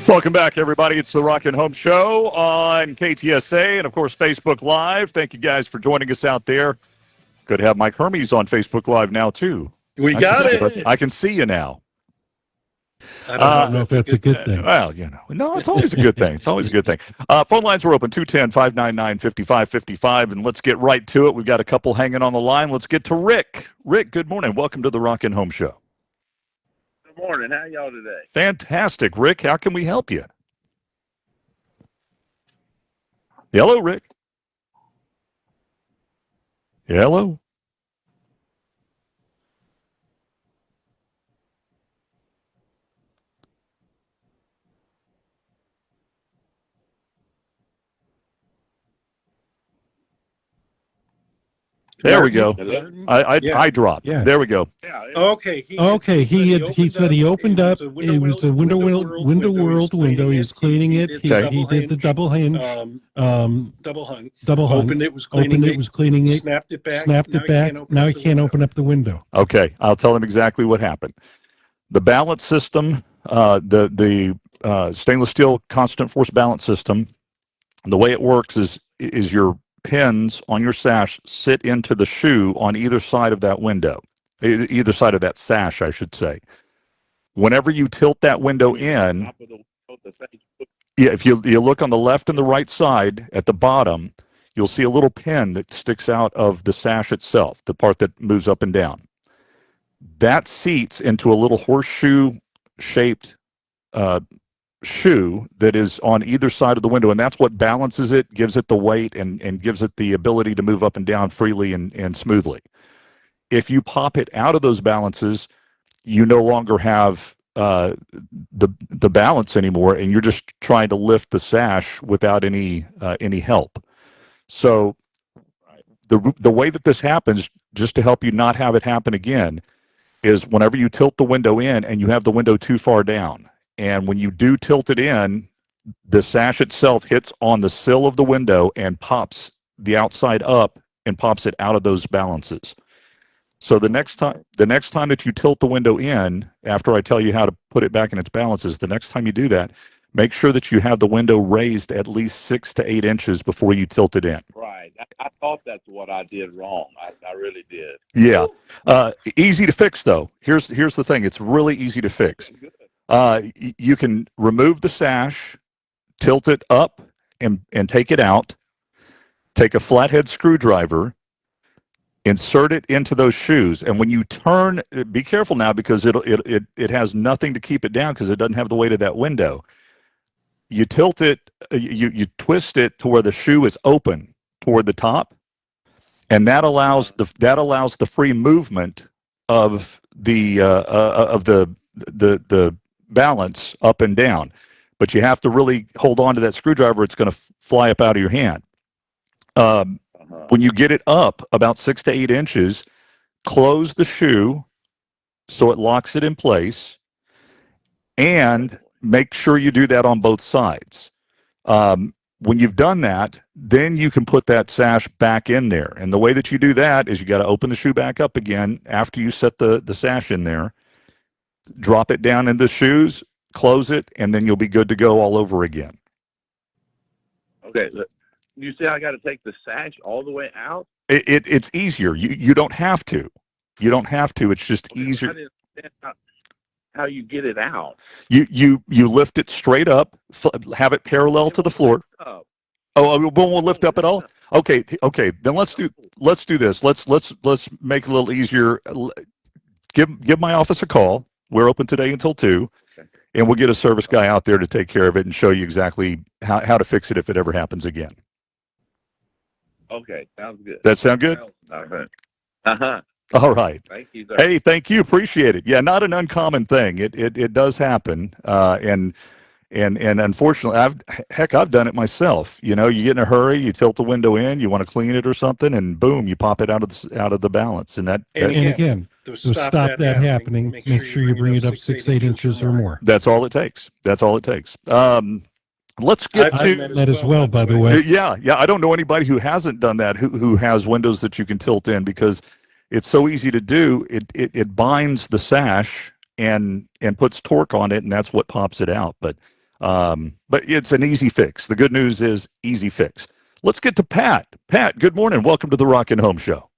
Welcome back, everybody. It's the Rockin' Home Show on KTSA and, of course, Facebook Live. Thank you guys for joining us out there. Good to have Mike Hermes on Facebook Live now, too. We got it. I can see you now. I don't know if that's a good thing. Well, no, it's always a good thing. It's always a good thing. Phone lines are open, 210-599-5555, and let's get right to it. We've got a couple hanging on the line. Let's get to Rick. Rick, good morning. Welcome to the Rockin' Home Show. Good morning. How y'all today? Fantastic. Rick, how can we help you? Hello, Rick. Hello. There we go. I dropped. Yeah. There we go. Okay. He said he opened up. It was a window world window. He was cleaning it. He did the double hinge. Double hung. Opened it. Was cleaning it. Snapped it back. Now he can't open up the window. Okay, I'll tell him exactly what happened. The balance system, the stainless steel constant force balance system, the way it works is your pins on your sash sit into the shoe on either side of that window, either side of that sash, I should say. Whenever you tilt that window in, if you look on the left and the right side at the bottom, you'll see a little pin that sticks out of the sash itself, the part that moves up and down. That seats into a little horseshoe-shaped shoe that is on either side of the window, and that's what balances it, gives it the weight, and gives it the ability to move up and down freely and smoothly. If you pop it out of those balances, you no longer have the balance anymore, and you're just trying to lift the sash without any help. So the way that this happens, just to help you not have it happen again, is whenever you tilt the window in and you have the window too far down. And when you do tilt it in, the sash itself hits on the sill of the window and pops the outside up and pops it out of those balances. So the next time that you tilt the window in, after I tell you how to put it back in its balances, the next time you do that, make sure that you have the window raised at least 6 to 8 inches before you tilt it in. Right. I thought that's what I did wrong. I really did. Yeah. Easy to fix, though. Here's the thing. It's really easy to fix. You can remove the sash, tilt it up, and take it out. Take a flathead screwdriver, insert it into those shoes, and when you turn, be careful now because it has nothing to keep it down because it doesn't have the weight of that window. You tilt it, you twist it to where the shoe is open toward the top, and that allows the free movement of the balance up and down. But you have to really hold on to that screwdriver. It's going to fly up out of your hand. When you get it up about 6 to 8 inches, close the shoe so it locks it in place, and make sure you do that on both sides. When you've done that, then you can put that sash back in there. And the way that you do that is you got to open the shoe back up again after you set the sash in there, drop it down in the shoes, close it, and then you'll be good to go all over again. Okay. You say I got to take the sash all the way out? It's easier. You don't have to. You don't have to. It's just easier. I didn't understand how you get it out. You lift it straight up, have it parallel to the floor. Oh, we won't lift up at all? Okay. Then let's do this. Let's make it a little easier. Give my office a call. We're open today until 2. Okay. And we'll get a service guy out there to take care of it and show you exactly how to fix it if it ever happens again. Okay, sounds good. That sound good? Uh-huh. All right. Thank you, sir. Hey, thank you. Appreciate it. Yeah, not an uncommon thing. It does happen. And unfortunately, I've done it myself. You know, you get in a hurry, you tilt the window in, you want to clean it or something, and boom, you pop it out of the balance. And again, to stop that happening, make sure you bring it up 6, 8 inches or more. That's all it takes. Let's get to that as well, by the way. Yeah. I don't know anybody who hasn't done that, who has windows that you can tilt in, because it's so easy to do. It binds the sash and puts torque on it, and that's what pops it out. But it's an easy fix. The good news is easy fix. Let's get to Pat. Pat, good morning. Welcome to the Rockin' Home Show.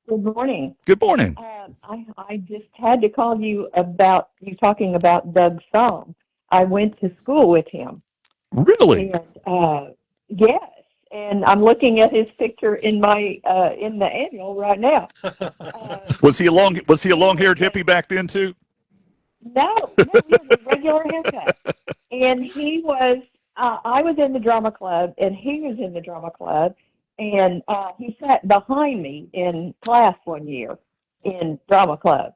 Good morning. Good morning. I just had to call you about you talking about Doug Song. I went to school with him. Really? And, yes. And I'm looking at his picture in my in the annual right now. Was he a long-haired hippie back then too? No, he was a regular haircut. And he was. I was in the drama club, and he was in the drama club. And he sat behind me in class one year in drama club.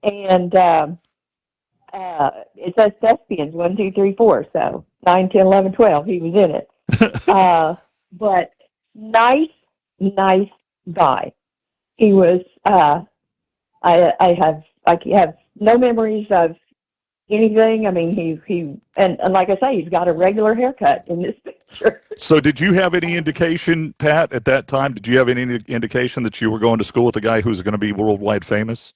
And it says thespians, 1, 2, 3, 4. So 9, 10, 11, 12. He was in it. But nice guy. He was, I have no memories of anything. I mean, he and like I say, he's got a regular haircut in this picture. So did you have any indication, Pat, at that time, did you have any indication that you were going to school with a guy who's going to be worldwide famous?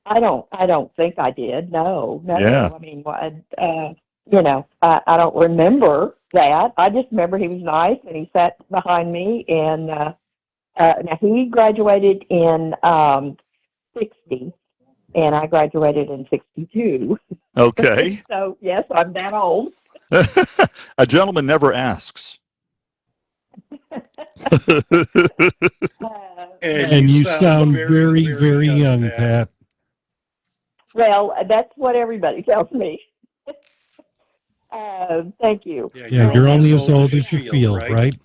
I don't think I did. No. Yeah. I mean, I don't remember that. I just remember he was nice and he sat behind me. And now he graduated in 60, and I graduated in 62. Okay. So yes, I'm that old. A gentleman never asks. And you sound very, very young, Pat. Well, that's what everybody tells me. Thank you. Yeah, you're only as old as you feel, right?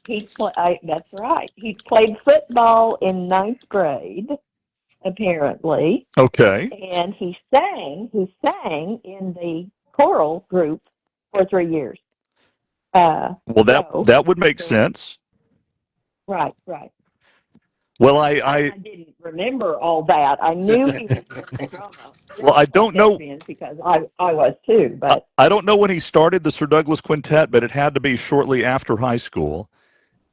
That's right. He played football in 9th grade, apparently. Okay. And he sang in the choral group for 3 years. Well, that would make sense. Right. Well, I didn't remember all that. I knew he was in drama. Well, I don't know because I was too. But I don't know when he started the Sir Douglas Quintet, but it had to be shortly after high school.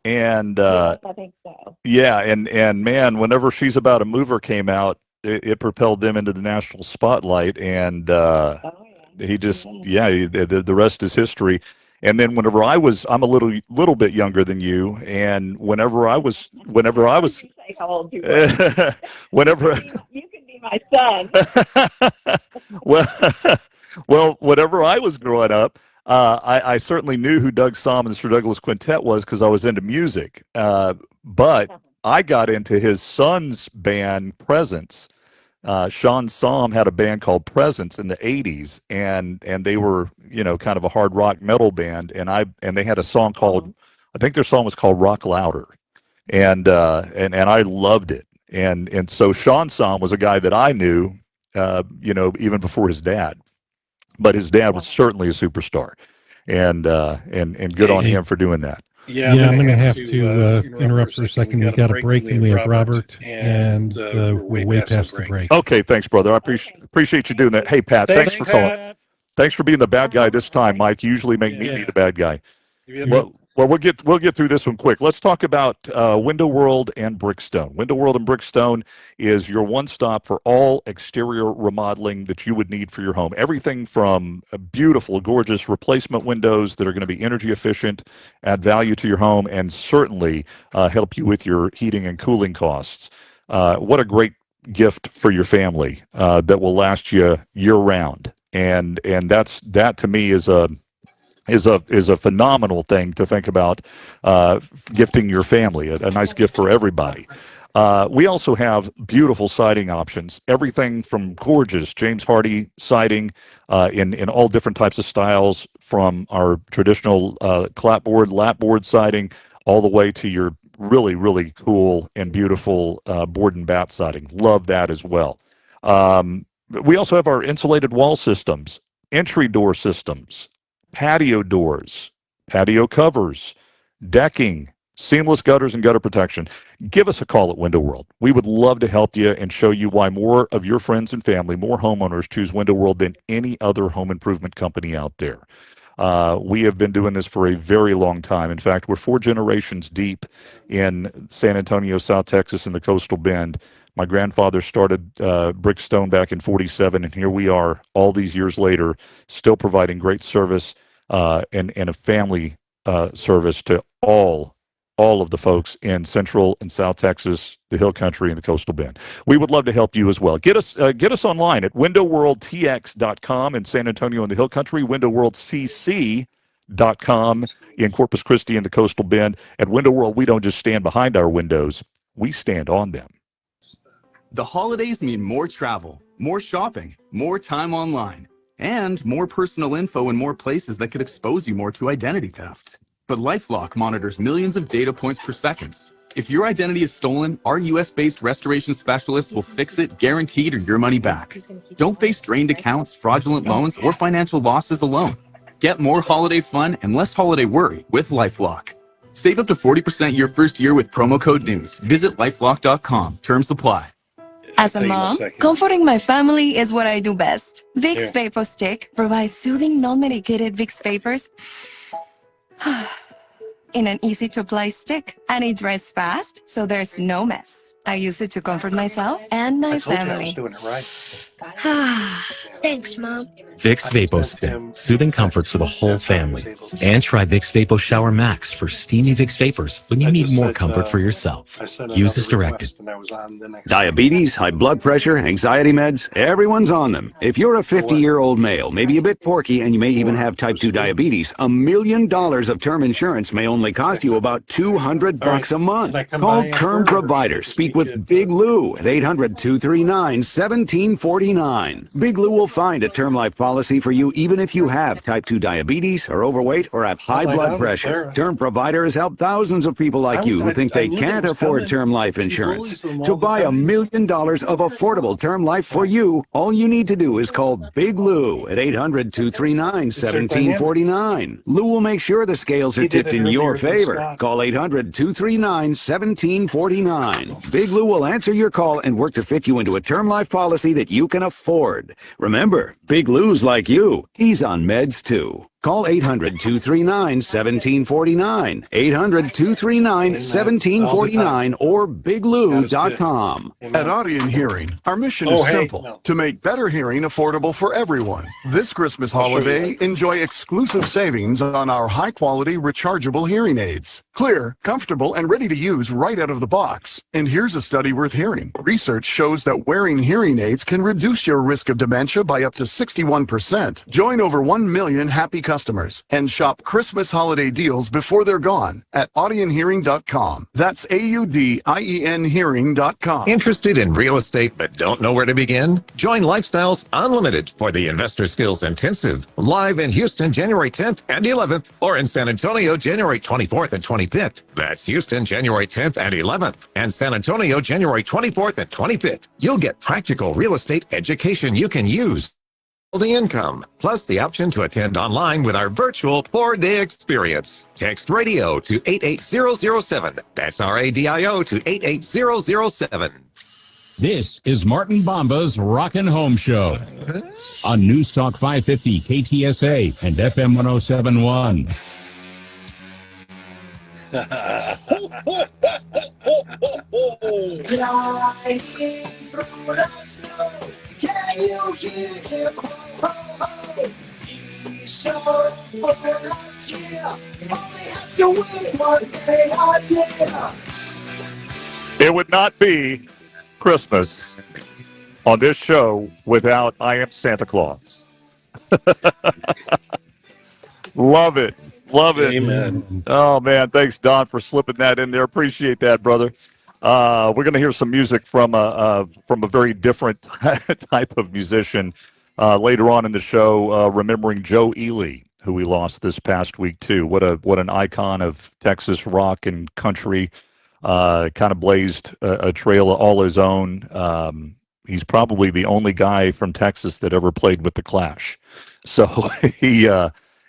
And yes, I think so. Yeah, and man, whenever She's About a Mover came out, it propelled them into the national spotlight, and he just the rest is history. And then whenever I'm a little bit younger than you, and whenever I was say how old you were. whenever you can be my son. well, whenever I was growing up, I certainly knew who Doug Somm and the Sir Douglas Quintet was because I was into music. But I got into his son's band, Presence. Sean Somm had a band called Presence in the 80s, and they were, kind of a hard rock metal band, and they had a song called, I think their song was called Rock Louder. And I loved it. And so Sean Somm was a guy that I knew, even before his dad. But his dad was certainly a superstar, and good on him for doing that. Yeah, I'm going to have to interrupt for a second. We got a break, and we have Robert, and we're way past the break. Okay, thanks, brother. I appreciate you doing that. Hey, Pat, thanks for calling. Thanks for being the bad guy this time, Mike. You usually make me be the bad guy. Well, we'll get through this one quick. Let's talk about Window World and Brickstone. Window World and Brickstone is your one-stop for all exterior remodeling that you would need for your home. Everything from beautiful, gorgeous replacement windows that are going to be energy efficient, add value to your home, and certainly help you with your heating and cooling costs. What a great gift for your family that will last you year-round. And that to me is a phenomenal thing to think about gifting your family, a nice gift for everybody. We also have beautiful siding options, everything from gorgeous James Hardie siding in all different types of styles, from our traditional clapboard, lapboard siding, all the way to your really, really cool and beautiful board and bat siding. Love that as well. We also have our insulated wall systems, entry door systems, patio doors, patio covers, decking, seamless gutters and gutter protection. Give us a call at Window World. We would love to help you and show you why more of your friends and family, more homeowners, choose Window World than any other home improvement company out there. We have been doing this for a very long time. In fact, we're 4 generations deep in San Antonio, South Texas, and the Coastal Bend. My grandfather started Brickstone back in '47, and here we are all these years later, still providing great service and a family service to all of the folks in Central and South Texas, the Hill Country, and the Coastal Bend. We would love to help you as well. Get us online at windowworldtx.com in San Antonio and the Hill Country, windowworldcc.com in Corpus Christi and the Coastal Bend. At Window World, we don't just stand behind our windows, we stand on them. The holidays mean more travel, more shopping, more time online, and more personal info in more places that could expose you more to identity theft. But LifeLock monitors millions of data points per second. If your identity is stolen, our US-based restoration specialists will fix it, guaranteed, or your money back. Don't face drained accounts, fraudulent loans, or financial losses alone. Get more holiday fun and less holiday worry with LifeLock. Save up to 40% your first year with promo code NEWS. Visit lifelock.com. Terms apply. As a mom, comforting my family is what I do best. Vicks Vapor Stick provides soothing, non-medicated Vicks Vapors in an easy-to-apply stick, and it dries fast, so there's no mess. I use it to comfort myself and my family. doing it right. Thanks, Mom. Vicks Vapo Stick, soothing comfort for the whole family. And try Vicks Vapo Shower Max for steamy Vicks Vapors when you need more comfort for yourself. Use as directed. Diabetes, high blood pressure, anxiety meds, everyone's on them. If you're a 50-year-old male, maybe a bit porky, and you may even have type 2 diabetes, $1 million of term insurance may only cost you about $200 a month. Call Term Provider. Speak with Big Lou at 800-239-1749. Big Lou will find a term life policy for you even if you have type 2 diabetes, are overweight, or have high blood pressure. Term Provider has helped thousands of people like you who think they can't afford term life insurance. To buy $1 million of affordable term life for you, all you need to do is call Big Lou at 800-239-1749. Lou will make sure the scales are tipped in your favor. Call 800-239-1749. Big Lou will answer your call and work to fit you into a term life policy that you can afford. Remember, Big Lou's like you. He's on meds too. Call 800-239-1749, 800-239-1749, or biglou.com. At Audion Hearing, our mission is simple, to make better hearing affordable for everyone. This Christmas holiday, enjoy exclusive savings on our high-quality rechargeable hearing aids. Clear, comfortable, and ready to use right out of the box. And here's a study worth hearing. Research shows that wearing hearing aids can reduce your risk of dementia by up to 61%. Join over 1 million happy customers and shop Christmas holiday deals before they're gone at audionhearing.com. That's AUDIEN hearing.com. Interested in real estate but don't know where to begin? Join Lifestyles Unlimited for the Investor Skills Intensive, live in Houston January 10th and 11th, or in San Antonio January 24th and 25th. That's Houston January 10th and 11th, and San Antonio January 24th and 25th. You'll get practical real estate education you can use. The income, plus the option to attend online with our virtual 4-day experience. Text radio to 88007. That's RADIO to 88007. This is Martin Bomba's Rockin' Home Show on News Talk 550 KTSA and FM 1071. Can you hear him? Ho, ho, ho. He's so volunteer. Only has to win one day idea. It would not be Christmas on this show without I Am Santa Claus. Love it. Love it. Amen. Oh, man. Thanks, Don, for slipping that in there. Appreciate that, brother. We're going to hear some music from a very different type of musician later on in the show, remembering Joe Ely, who we lost this past week, too. What an icon of Texas rock and country. Kind of blazed a trail all his own. He's probably the only guy from Texas that ever played with the Clash. So he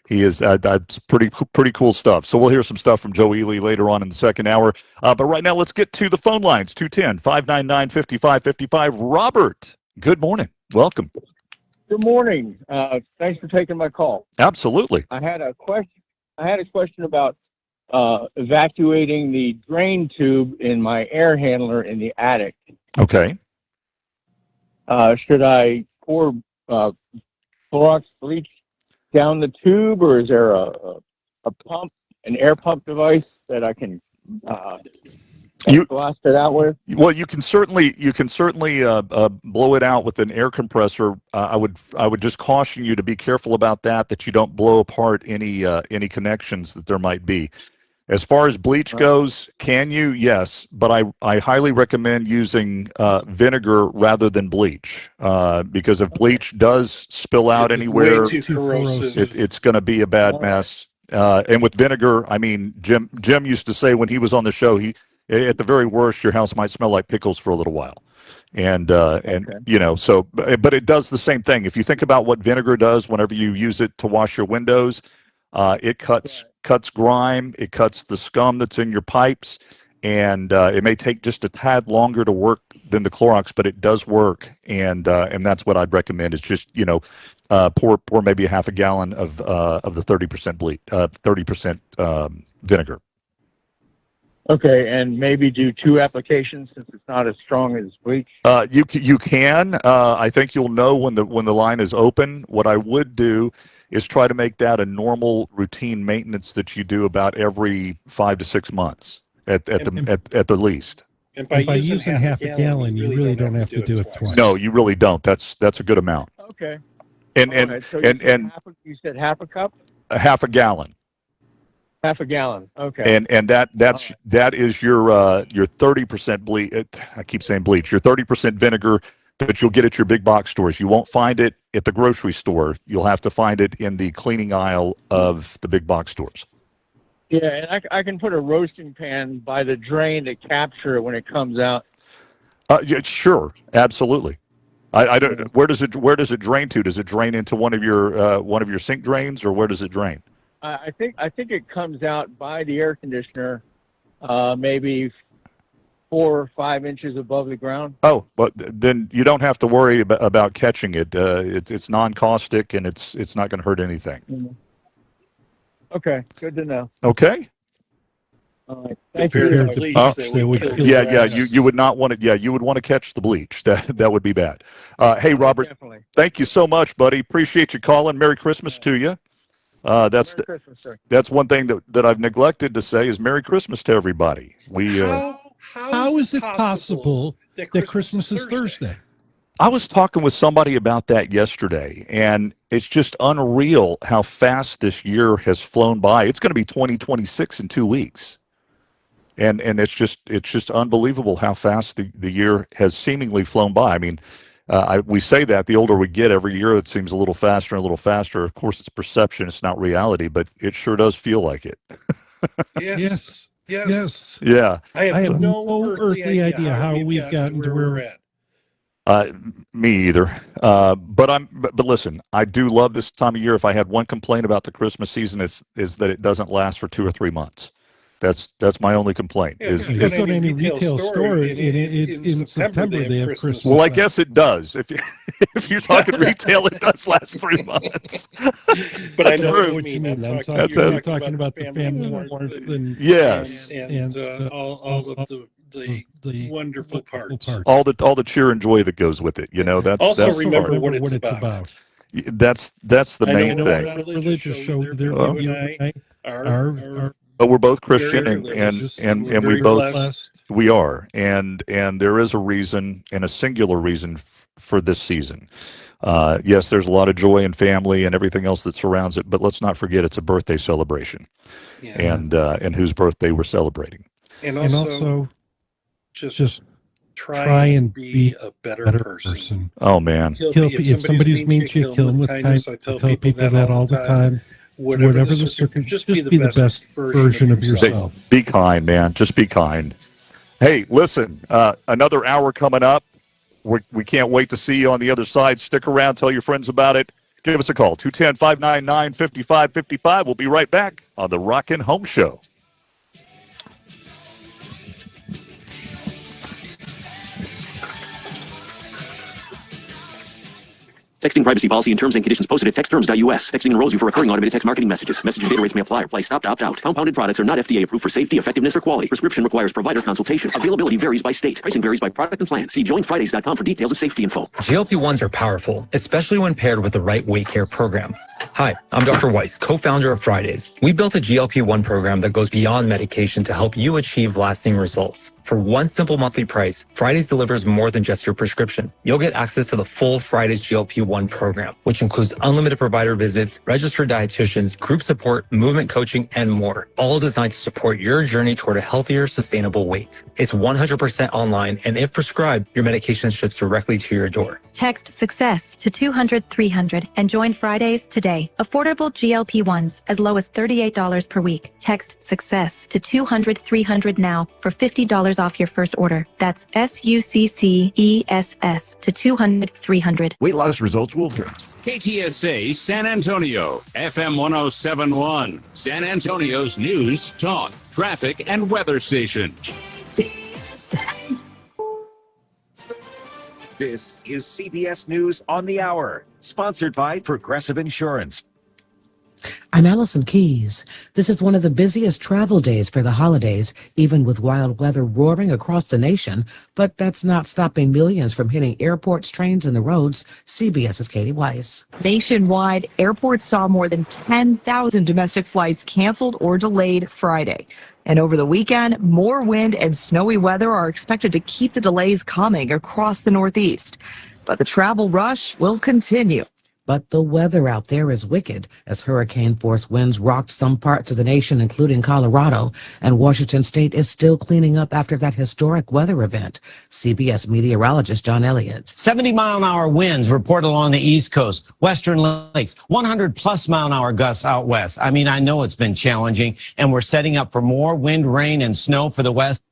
is that's pretty cool stuff. So we'll hear some stuff from Joe Ely later on in the second hour. But right now, let's get to the phone lines, 210-599-5555. Robert, good morning. Welcome. Good morning. Thanks for taking my call. Absolutely. I had a question about evacuating the drain tube in my air handler in the attic. Okay. Should I pour Clorox bleach down the tube, or is there a pump, an air pump device that I can blast it out with? Well, you can certainly blow it out with an air compressor. I would just caution you to be careful about that you don't blow apart any connections that there might be. As far as bleach goes, can you? Yes, but I highly recommend using vinegar rather than bleach because if bleach does spill out anywhere, Way too corrosive. it's going to be a bad mess. And with vinegar, I mean, Jim used to say when he was on the show, at the very worst, your house might smell like pickles for a little while. And so, but it does the same thing. If you think about what vinegar does whenever you use it to wash your windows, it cuts grime, it cuts the scum that's in your pipes, and it may take just a tad longer to work than the Clorox, but it does work, and that's what I'd recommend is just pour maybe a half a gallon of the 30% bleach, 30% vinegar. Okay, and maybe do 2 applications since it's not as strong as bleach. You can. I think you'll know when the line is open. What I would do is try to make that a normal routine maintenance that you do about every 5 to 6 months at the least. And by using half a gallon, you really don't have to do it twice. No, you really don't. That's a good amount. Okay. And All right, so you said half a cup? a half a gallon. Half a gallon. Okay. And that is your 30% bleach. I keep saying bleach. Your 30% vinegar that you'll get at your big box stores. You won't find it at the grocery store. You'll have to find it in the cleaning aisle of the big box stores. Yeah, and I can put a roasting pan by the drain to capture it when it comes out. Yeah, sure, absolutely. I don't. Where does it drain to? Does it drain into one of your sink drains, or where does it drain? I think it comes out by the air conditioner, maybe 4 or 5 inches above the ground. Oh, but then you don't have to worry about catching it. It's non-caustic and it's not going to hurt anything. Mm-hmm. Okay, good to know. Okay. All right. Thank Compared you. to bleach, that would kill Yeah. grass. You would not want to. Yeah, you would want to catch the bleach. That would be bad. Hey, Robert. Definitely. Thank you so much, buddy. Appreciate you calling. Merry Christmas to you. Merry Christmas, sir. That's one thing that I've neglected to say is Merry Christmas to everybody. How is it possible that Christmas is Thursday? I was talking with somebody about that yesterday, and it's just unreal how fast this year has flown by. It's going to be 2026 in 2 weeks. And it's just unbelievable how fast the year has seemingly flown by. I mean, we say that the older we get, every year it seems a little faster and a little faster. Of course, it's perception; it's not reality, but it sure does feel like it. Yes. Yeah. I have no earthly idea how we've gotten to where we're at. Me either. But listen, I do love this time of year. If I had one complaint about the Christmas season, is that it doesn't last for 2 or 3 months. That's my only complaint. Go to any retail store in September they have Christmas. Well, I guess it does. If you're talking retail, it does last 3 months. But I know what you mean. I'm talking about the family warmth and yes, and all of the wonderful parts. All the cheer and joy that goes with it. That's also that's remember what it's about. That's the main thing. We're not a religious show. You and I are but we're both Christian, and we both blessed. We are, and there is a reason, and a singular reason for this season. Yes, there's a lot of joy and family and everything else that surrounds it, but let's not forget it's a birthday celebration, and whose birthday we're celebrating. And also just try and be a better person. Oh man, if somebody's mean to you, kill them with kindness. I tell people that all the time. Whatever the circumstance, just be the best version of yourself. Be kind, man. Just be kind. Hey, listen, another hour coming up. We can't wait to see you on the other side. Stick around. Tell your friends about it. Give us a call, 210-599-5555. We'll be right back on the Rockin' Home Show. Texting privacy policy and terms and conditions posted at textterms.us. Texting enrolls you for recurring automated text marketing messages. Message and data rates may apply. Apply stop to opt out. Compounded products are not FDA approved for safety, effectiveness, or quality. Prescription requires provider consultation. Availability varies by state. Pricing varies by product and plan. See joinfridays.com for details and safety info. GLP-1s are powerful, especially when paired with the right weight care program. Hi, I'm Dr. Weiss, co-founder of Fridays. We built a GLP-1 program that goes beyond medication to help you achieve lasting results. For one simple monthly price, Fridays delivers more than just your prescription. You'll get access to the full Fridays GLP-1 program, which includes unlimited provider visits, registered dietitians, group support, movement coaching, and more, all designed to support your journey toward a healthier, sustainable weight. It's 100% online, and if prescribed, your medication ships directly to your door. Text SUCCESS to 200-300 and join Fridays today. Affordable GLP-1s as low as $38 per week. Text SUCCESS to 200-300 now for $50 off your first order. That's SUCCESS to 200-300. Weight loss results will vary. KTSA San Antonio, FM 1071, San Antonio's news, talk, traffic, and weather station. This is CBS News on the Hour, sponsored by Progressive Insurance. I'm Allison Keys. This is one of the busiest travel days for the holidays, even with wild weather roaring across the nation. But that's not stopping millions from hitting airports, trains, and the roads. CBS's Katie Weiss. Nationwide, airports saw more than 10,000 domestic flights canceled or delayed Friday. And over the weekend, more wind and snowy weather are expected to keep the delays coming across the Northeast. But the travel rush will continue. But the weather out there is wicked as hurricane-force winds rocked some parts of the nation, including Colorado, and Washington State is still cleaning up after that historic weather event. CBS meteorologist John Elliott. 70-mile-an-hour winds reported along the East Coast, Western Lakes, 100-plus-mile-an-hour gusts out west. I mean, I know it's been challenging, and we're setting up for more wind, rain, and snow for the west.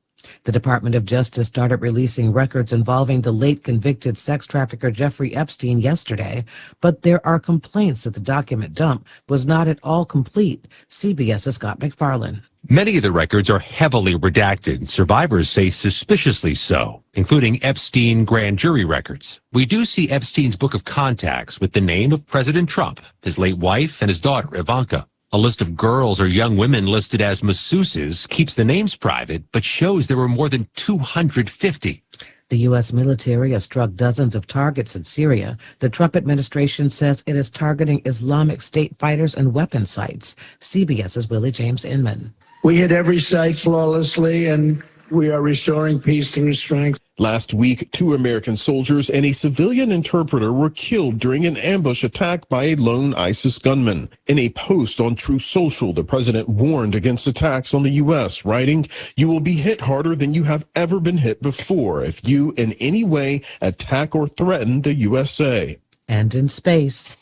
The Department of Justice started releasing records involving the late convicted sex trafficker Jeffrey Epstein yesterday, but there are complaints that the document dump was not at all complete. CBS's Scott McFarlane. Many of the records are heavily redacted, survivors say suspiciously so, including Epstein grand jury records. We do see Epstein's book of contacts with the name of President Trump, his late wife, and his daughter, Ivanka. A list of girls or young women listed as masseuses keeps the names private, but shows there were more than 250. The U.S. military has struck dozens of targets in Syria. The Trump administration says it is targeting Islamic State fighters and weapon sites. CBS's Willie James Inman. We hit every site flawlessly, and we are restoring peace through strength. Last week, 2 American soldiers and a civilian interpreter were killed during an ambush attack by a lone ISIS gunman. In a post on Truth Social, the president warned against attacks on the U.S., writing, "You will be hit harder than you have ever been hit before if you in any way attack or threaten the USA." And in space.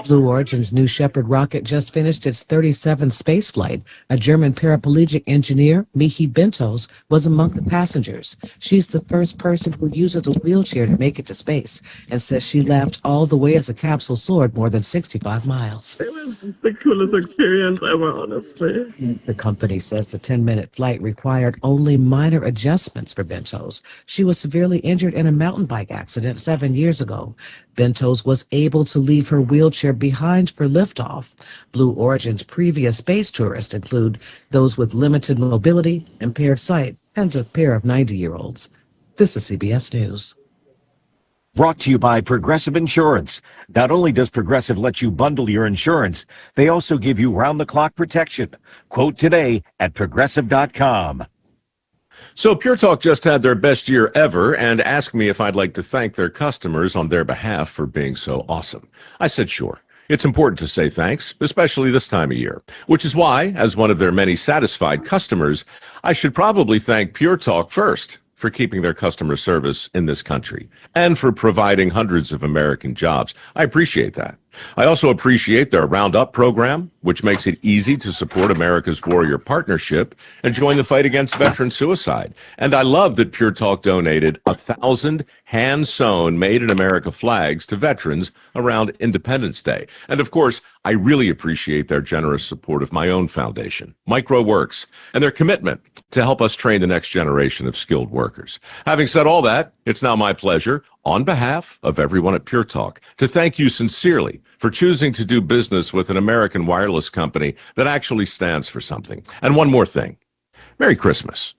Blue Origin's New Shepard rocket just finished its 37th space flight. A German paraplegic engineer, Michi Bentos, was among the passengers. She's the first person who uses a wheelchair to make it to space and says she laughed all the way as the capsule soared more than 65 miles. It was the coolest experience ever, honestly. The company says the 10-minute flight required only minor adjustments for Bentos. She was severely injured in a mountain bike accident 7 years ago. Bentos was able to leave her wheelchair behind for liftoff. Blue Origin's previous space tourists include those with limited mobility, impaired sight, and a pair of 90-year-olds. This is CBS News. Brought to you by Progressive Insurance. Not only does Progressive let you bundle your insurance, they also give you round-the-clock protection. Quote today at Progressive.com. So Pure Talk just had their best year ever and asked me if I'd like to thank their customers on their behalf for being so awesome. I said sure. It's important to say thanks, especially this time of year, which is why, as one of their many satisfied customers, I should probably thank Pure Talk first for keeping their customer service in this country and for providing hundreds of American jobs. I appreciate that. I also appreciate their Roundup program, which makes it easy to support America's Warrior Partnership and join the fight against veteran suicide. And I love that Pure Talk donated 1,000 hand-sewn Made in America flags to veterans around Independence Day. And of course, I really appreciate their generous support of my own foundation, MicroWorks, and their commitment to help us train the next generation of skilled workers. Having said all that, it's now my pleasure, on behalf of everyone at Pure Talk, to thank you sincerely for choosing to do business with an American wireless company that actually stands for something. And one more thing. Merry Christmas.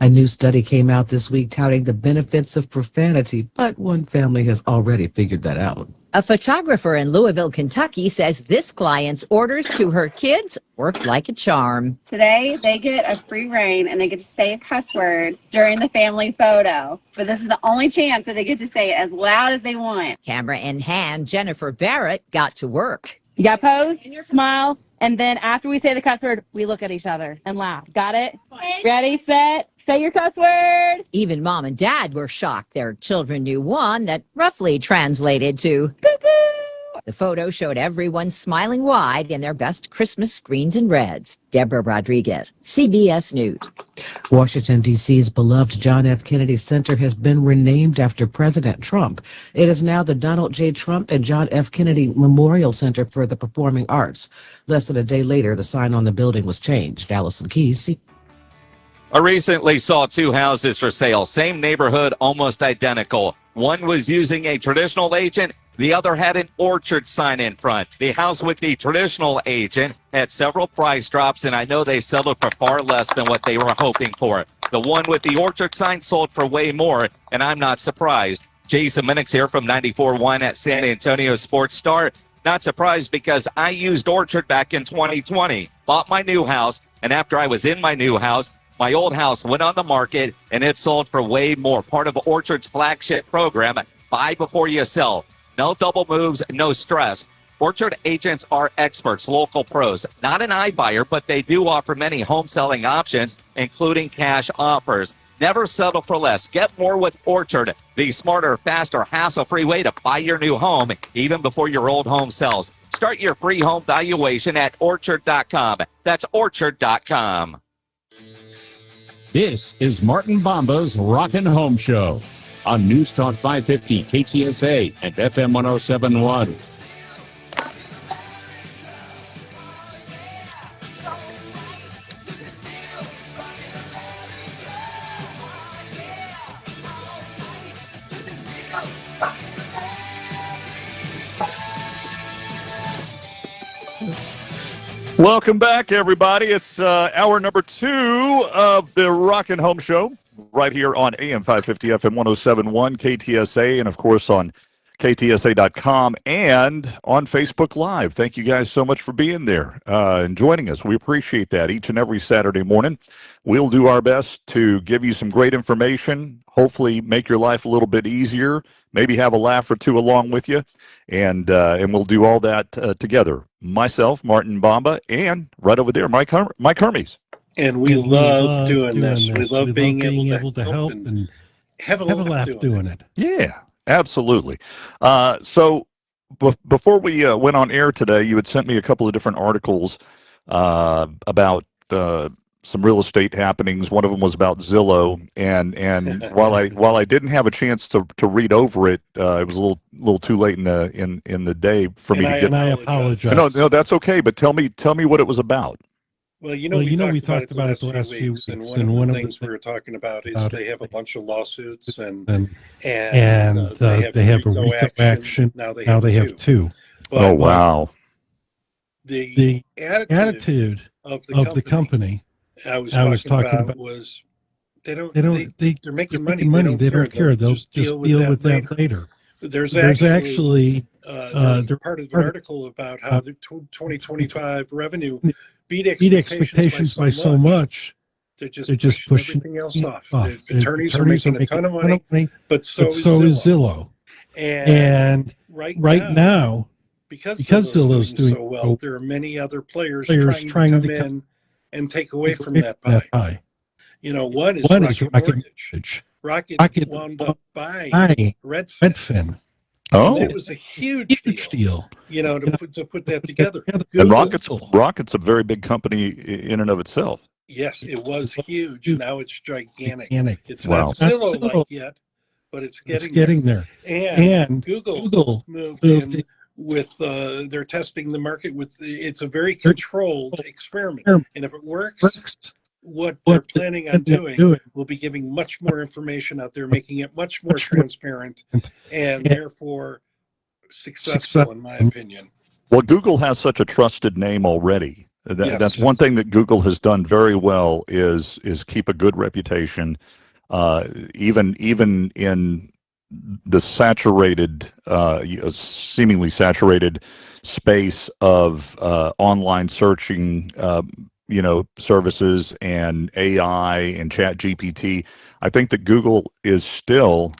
A new study came out this week touting the benefits of profanity, but one family has already figured that out. A photographer in Louisville, Kentucky says this client's orders to her kids worked like a charm. Today, they get a free reign and they get to say a cuss word during the family photo. But this is the only chance that they get to say it as loud as they want. Camera in hand, Jennifer Barrett got to work. You got to pose, smile, and then after we say the cuss word, we look at each other and laugh. Got it? Ready, set, say your cuss word. Even mom and dad were shocked their children knew one that roughly translated to boo-boo. The photo showed everyone smiling wide in their best Christmas greens and reds. Deborah Rodriguez, CBS News. Washington, D.C.'s beloved John F. Kennedy Center has been renamed after President Trump. It is now the Donald J. Trump and John F. Kennedy Memorial Center for the Performing Arts. Less than a day later, the sign on the building was changed. Allison Keys. I recently saw two houses for sale, same neighborhood, almost identical. One was using a traditional agent. The other had an orchard sign in front. The house with the traditional agent had several price drops, and I know they settled for far less than what they were hoping for. The one with the orchard sign sold for way more, and I'm not surprised. Jason Minix here from 94.1 at San Antonio Sports Star. Not surprised because I used Orchard back in 2020, bought my new house, and after I was in my new house, my old house went on the market, and it sold for way more. Part of Orchard's flagship program, buy before you sell. No double moves, no stress. Orchard agents are experts, local pros. Not an iBuyer, but they do offer many home selling options, including cash offers. Never settle for less. Get more with Orchard, the smarter, faster, hassle-free way to buy your new home, even before your old home sells. Start your free home valuation at Orchard.com. That's Orchard.com. This is Martin Bomba's Rockin' Home Show on News Talk 550 KTSA and FM 1071. Welcome back, everybody. It's hour number 2 of the Rockin' Home Show right here on AM 550 FM 1071 KTSA, and of course on KTSA.com and on Facebook Live. Thank you guys so much for being there and joining us. We appreciate that each and every Saturday morning. We'll do our best to give you some great information, hopefully make your life a little bit easier, maybe have a laugh or two along with you, and we'll do all that together. Myself, Martin Bomba, and right over there, Mike Hermes. And we love doing this. We love being able to help and have a laugh doing it. Yeah, absolutely. So before we went on air today, you had sent me a couple of different articles about some real estate happenings. One of them was about Zillow, and while I didn't have a chance to read over it, it was a little too late in the day for me to get. And I apologize. No, that's okay. But tell me what it was about. Well, we talked about it the last few weeks, and one of the things we were talking about is they have a bunch of lawsuits, and they have a RICO action. Now they have two. Oh wow! The attitude of the company I was talking about was they're making money. They don't care. They'll just deal with that later. There's actually they're part of an article about how the 2025 revenue beat expectations by so much. They're just pushing everything else off. The attorneys are making a ton of money, but so is Zillow. And right now, because Zillow's doing so well, there are many other players trying to come in and take away from that pie. One is Rocket Mortgage. Rocket wound up buying Redfin. Oh, and that was a huge deal. You know, to put that together. And Rocket's a very big company in and of itself. Yes, it was huge. Now it's gigantic. It's Wow. not Zillow-like yet, but it's getting there. And Google moved in with they're testing the market with it's a very controlled experiment, and if it works, what they're planning on doing will be giving much more information out there, making it much more transparent, and therefore successful, in my opinion. Well, Google has such a trusted name already. That's one thing that Google has done very well is keep a good reputation, even in the saturated, seemingly saturated space of online searching, services and AI and Chat GPT. I think that Google is still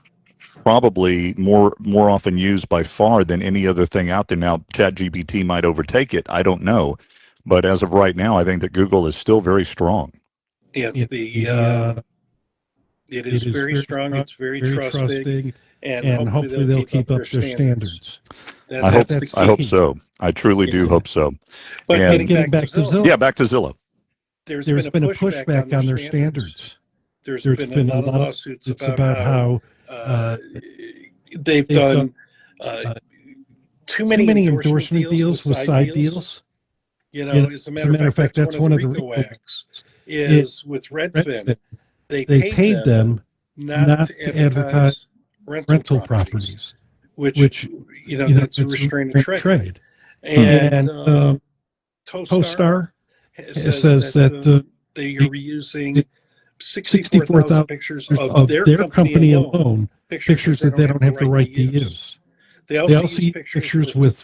probably more often used by far than any other thing out there. Now, Chat GPT might overtake it. I don't know. But as of right now, I think that Google is still very strong. It is very strong. It's very trusting, and hopefully they'll keep up their standards. I hope so. I truly do hope so. But getting back to Zillow. Yeah, back to Zillow. There's been a pushback on their standards. There's been a lot of lawsuits about how they've done too many endorsement deals with side deals. You know, as a matter of fact, that's one of the RICO acts is with Redfin. They paid them not to advertise rental properties, which that's a restraint of trade. And CoStar says that they are reusing 64,000 pictures of their company alone, pictures that they don't have the right to use. They also use pictures with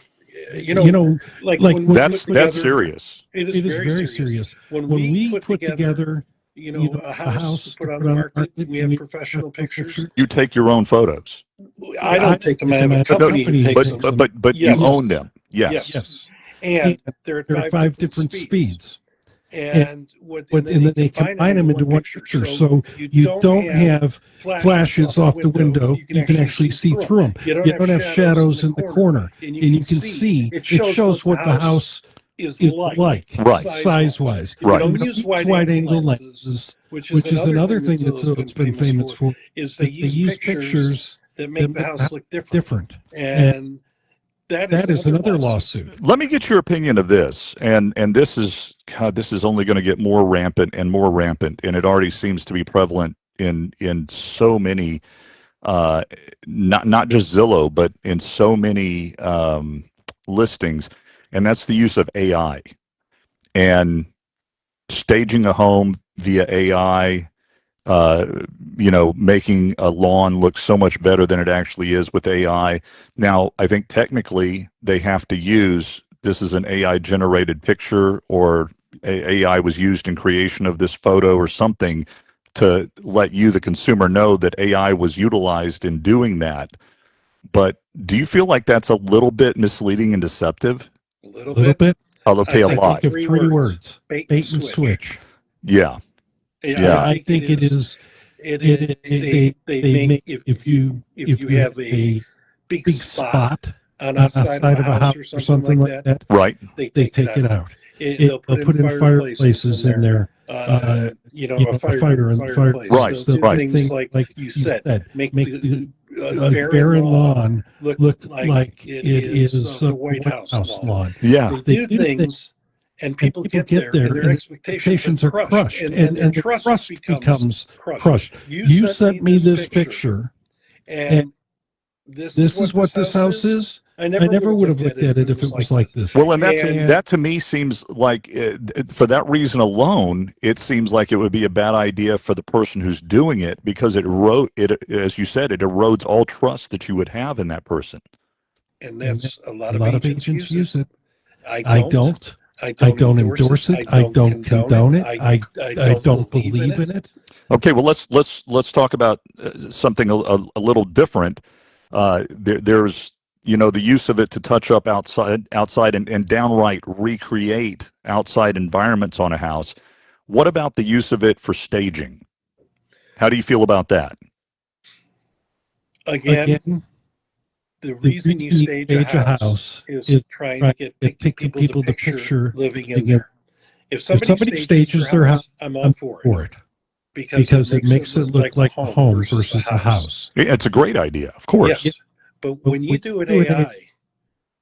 that's serious. It is very serious. When we put together, a house to put on the market, we have professional pictures. You take your own photos. I don't take them. I have a company who takes them. But you own them. Yes. And they're at 5 different speeds. And then they combine them into one picture. So you don't have flashes off the window. You can actually see through them. You don't have shadows in the corner. And you can see, it shows what the house is like, right, size-wise. Right. You don't use wide-angle lenses, which is another thing that Zillow's been famous for, is they use pictures that make the house look different. And that is another lawsuit. Let me get your opinion of this, and this is only going to get more rampant, and it already seems to be prevalent in so many, not just Zillow, but in so many listings, and that's the use of AI and staging a home via AI. Making a lawn look so much better than it actually is with AI. Now, I think technically they have to use this as an AI generated picture, or AI was used in creation of this photo or something to let you, the consumer, know that AI was utilized in doing that. But do you feel like that's a little bit misleading and deceptive? A little bit. Oh, okay, a lot. Think of 3 words: bait and switch. Yeah. Yeah, I think it is. They make if you have a big spot on the side of a house or something like that, right? They take it out. They'll put in fireplaces in there. A fire in the fireplace. Right. They'll do things like you said, make the barren lawn look like it is the White House lawn. Yeah. They do things. And people get there, and their expectations are crushed, and the trust becomes crushed. You sent me this picture, and this is what this house is. I never would have looked at it if it was like this. Well, and that to me seems like, for that reason alone, it seems like it would be a bad idea for the person who's doing it, because it as you said, it erodes all trust that you would have in that person. And that's a lot of agents use it. I don't. I don't endorse it. I don't condone it. I don't believe in it. Okay, well let's talk about something a little different. There's the use of it to touch up outside and downright recreate outside environments on a house. What about the use of it for staging? How do you feel about that? Again, the reason you stage a house is trying to get picky people to picture living in there. If somebody stages their house, I'm all for it. Because it makes it look like a home versus a house. It's a great idea, of course. Yes. But when you do an AI,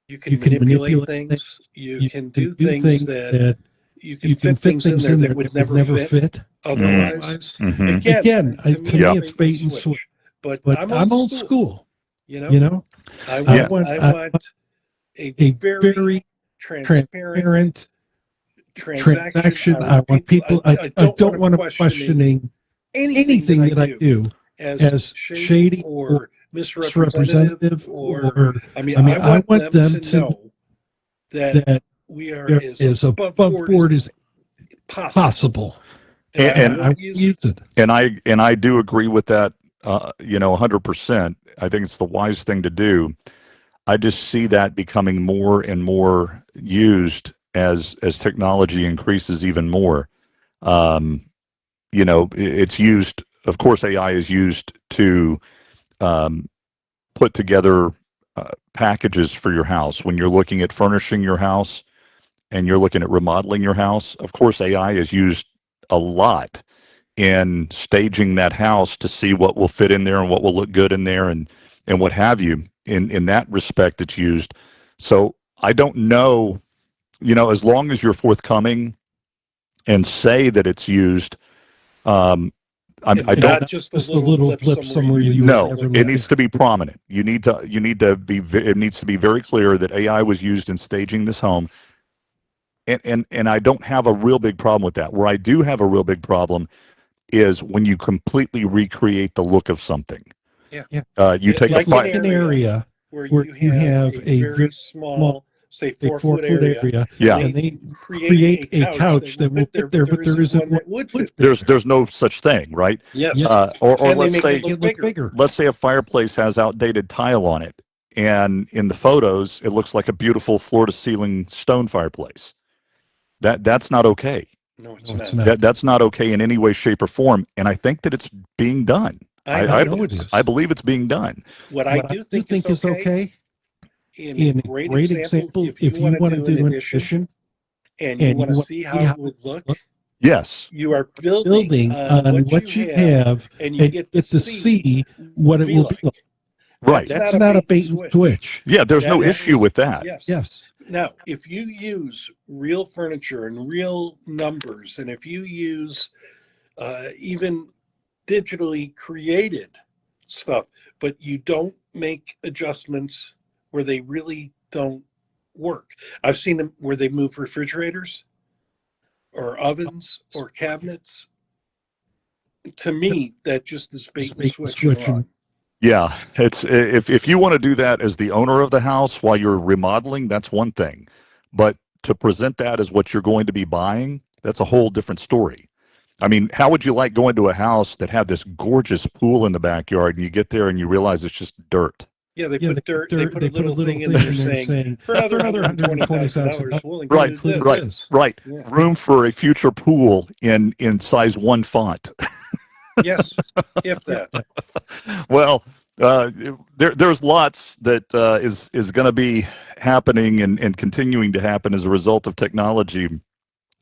you can manipulate things. You can do things that you can fit things in there that would never fit otherwise. Again, to me, it's bait and switch. But I'm old school. You know, I want a very transparent transaction. I want people. I don't want to questioning anything that I do as shady or misrepresentative. Or I mean, I want them to know that we are as above board as possible. And I use it. And I do agree with that. 100%. I think it's the wise thing to do. I just see that becoming more and more used as technology increases even more. It's used, of course, AI is used to put together packages for your house. When you're looking at furnishing your house and you're looking at remodeling your house, of course, AI is used a lot in staging that house to see what will fit in there and what will look good in there and what have you. In that respect, it's used. So I don't know, as long as you're forthcoming and say that it's used, I don't just a little blip somewhere. No, it needs to be prominent. It needs to be very clear that AI was used in staging this home. And I don't have a real big problem with that. Where I do have a real big problem is when you completely recreate the look of something. Yeah. You take like an area where you have a very small, say 4-foot area. Yeah. And they create a couch that will fit there, but there isn't one that would fit there. There's no such thing, right? Yes. Or and let's say it look bigger. Let's say a fireplace has outdated tile on it, and in the photos it looks like a beautiful floor-to-ceiling stone fireplace. That's not okay. No, it's not. That's not okay in any way, shape, or form. And I think that it's being done. I know it is. I believe it's being done. What I do think is okay. In a great example, if you want to do an addition and you want to see how it would look, yes, you are building on what you have, and you get to see what it will be like. Right. That's not a bait and switch. Yeah, there's no issue with that. Yes. Now, if you use real furniture and real numbers, and if you use even digitally created stuff, but you don't make adjustments where they really don't work. I've seen them where they move refrigerators or ovens or cabinets. To me, that just is bait and switch. Yeah, it's if you want to do that as the owner of the house while you're remodeling, that's one thing. But to present that as what you're going to be buying, that's a whole different story. I mean, how would you like going to a house that had this gorgeous pool in the backyard and you get there and you realize it's just dirt? Yeah, they put dirt. They put a little thing in there saying, for another $120,000, we'll include this. Right. Yeah. Room for a future pool in size 1 font. Yes, if that. Well, there's lots that is going to be happening and continuing to happen as a result of technology.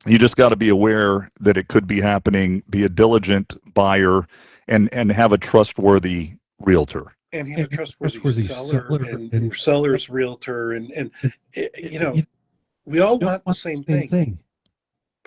You just got to be aware that it could be happening, be a diligent buyer, and have a trustworthy realtor. And have a trustworthy seller and seller's realtor. And we all want the same thing.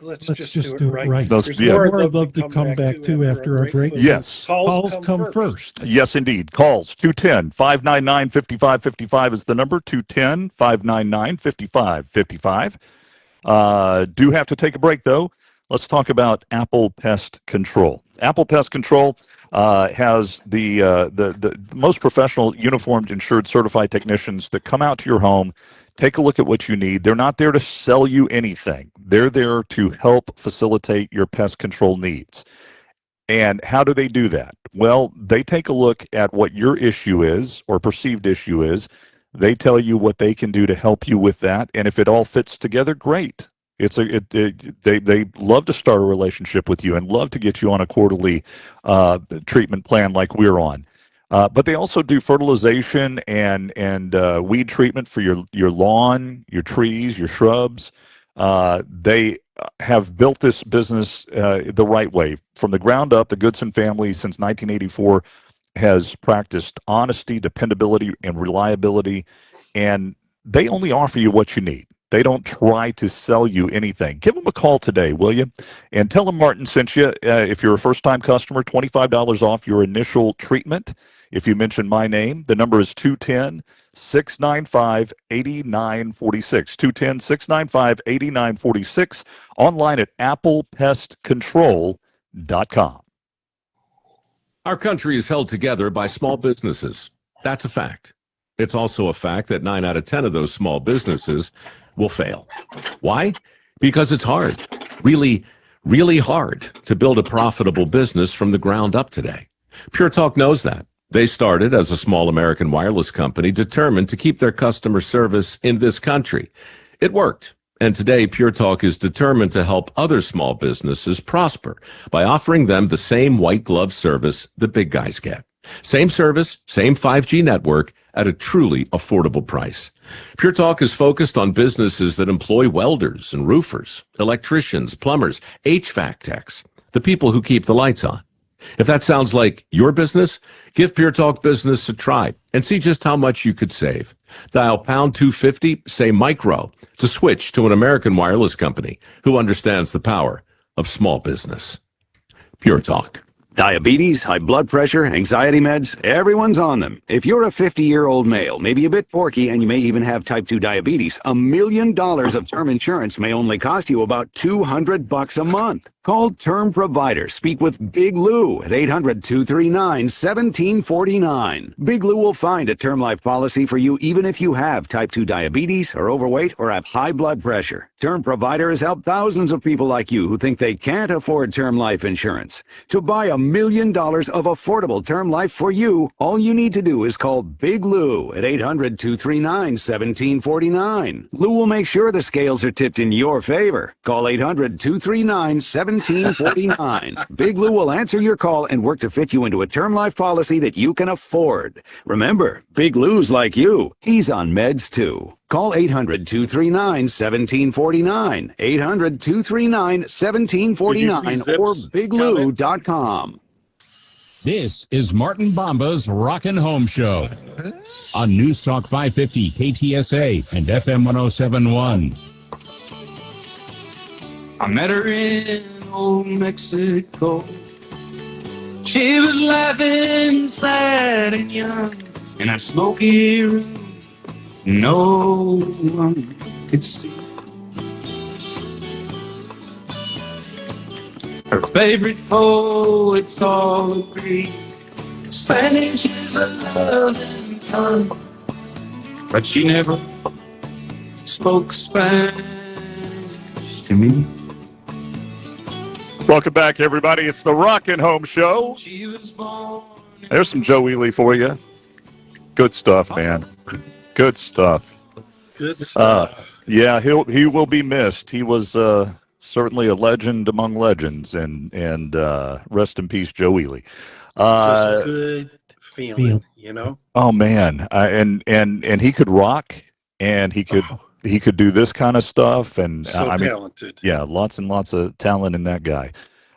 Let's just do it right. There's more I'd love to come back to after our break. Yes. Calls come first. Yes, indeed. Calls 210-599-5555 is the number. 210-599-5555. Do have to take a break, though. Let's talk about Apple Pest Control. Apple Pest Control has the most professional, uniformed, insured, certified technicians that come out to your home, take a look at what you need. They're not there to sell you anything. They're there to help facilitate your pest control needs. And how do they do that? Well, they take a look at what your issue is or perceived issue is. They tell you what they can do to help you with that. And if it all fits together, great. They love to start a relationship with you and love to get you on a quarterly treatment plan like we're on. But they also do fertilization and weed treatment for your lawn, your trees, your shrubs. They have built this business the right way. From the ground up, the Goodson family since 1984 has practiced honesty, dependability, and reliability, and they only offer you what you need. They don't try to sell you anything. Give them a call today, will you? And tell them Martin sent you. If you're a first-time customer, $25 off your initial treatment. If you mention my name, the number is 210-695-8946. 210-695-8946. Online at applepestcontrol.com. Our country is held together by small businesses. That's a fact. It's also a fact that 9 out of 10 of those small businesses will fail. Why? Because it's hard, really, really hard to build a profitable business from the ground up today. Pure Talk knows that. They started as a small American wireless company determined to keep their customer service in this country. It worked. And today, Pure Talk is determined to help other small businesses prosper by offering them the same white glove service the big guys get. Same service, same 5G network at a truly affordable price. Pure Talk is focused on businesses that employ welders and roofers, electricians, plumbers, HVAC techs, the people who keep the lights on. If that sounds like your business, give Pure Talk Business a try and see just how much you could save. Dial pound 250, say micro, to switch to an American wireless company who understands the power of small business. Pure Talk. Diabetes, high blood pressure, anxiety meds, everyone's on them. If you're a 50-year-old male, maybe a bit porky, and you may even have type 2 diabetes, $1 million of term insurance may only cost you about $200 a month. Call Term Provider. Speak with Big Lou at 800-239-1749. Big Lou will find a term life policy for you even if you have type 2 diabetes, are overweight, or have high blood pressure. Term Provider has helped thousands of people like you who think they can't afford term life insurance. To buy $1 million of affordable term life for you, all you need to do is call Big Lou at 800-239-1749. Lou will make sure the scales are tipped in your favor. Call 800-239-1749. Big Lou will answer your call and work to fit you into a term life policy that you can afford. Remember, Big Lou's like you. He's on meds too. Call 800-239-1749, 800-239-1749, or biglou.com. This is Martin Bomba's Rockin' Home Show on News Talk 550 KTSA and FM 1071. I met her in old Mexico. She was laughing, sad and young in a smoky room. No one could see. Her favorite poets all agree Spanish is a loving tongue, but she never spoke Spanish to me. Welcome back, everybody. It's the Rockin' Home Show. There's some Joe Ely for you. Good stuff, man. Good stuff. Good stuff. Yeah, he will be missed. He was certainly a legend among legends, and rest in peace, Joe Ely. Just a good feeling, you know. Oh man, and he could rock, and he could do this kind of stuff, and so talented. Yeah, lots and lots of talent in that guy.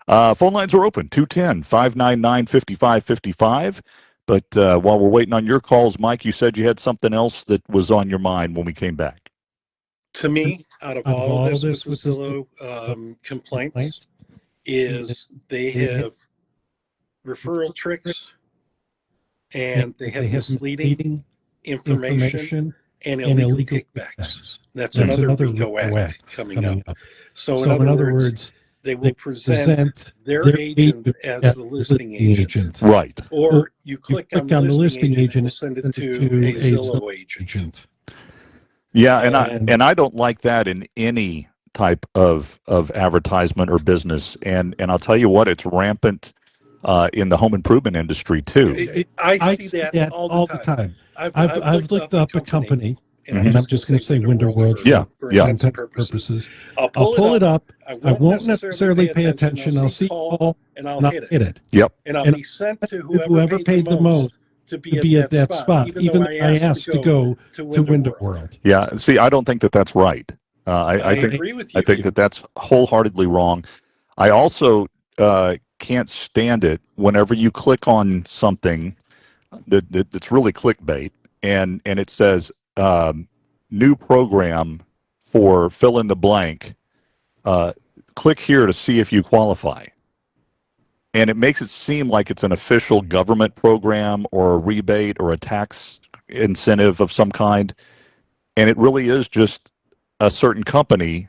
Phone lines are open 210-599-5555. But while we're waiting on your calls, Mike, you said you had something else that was on your mind when we came back. To me, out of all of this with the Zillow complaints, is they have referral tricks and they have misleading information and illegal kickbacks. That's another RICO act coming up. So in other words, they will present their agent as the listing agent. Right. Or you click on the listing agent and send it to a Zillow agent. Yeah, and I don't like that in any type of advertisement or business. And I'll tell you what, it's rampant in the home improvement industry too. I see that all the time. I've looked up a company, and I'm just going to say Winter World for purposes. I'll pull it up. I won't necessarily pay attention. I'll see call, and I'll hit it. Yep. And I'll be sent to whoever paid the most to be at that spot, even though I asked to go to Window World. Yeah, see, I don't think that that's right. I think, agree with you. I think that that's wholeheartedly wrong. I also can't stand it whenever you click on something that's really clickbait, and it says new program for fill in the blank. Click here to see if you qualify. And it makes it seem like it's an official government program or a rebate or a tax incentive of some kind. And it really is just a certain company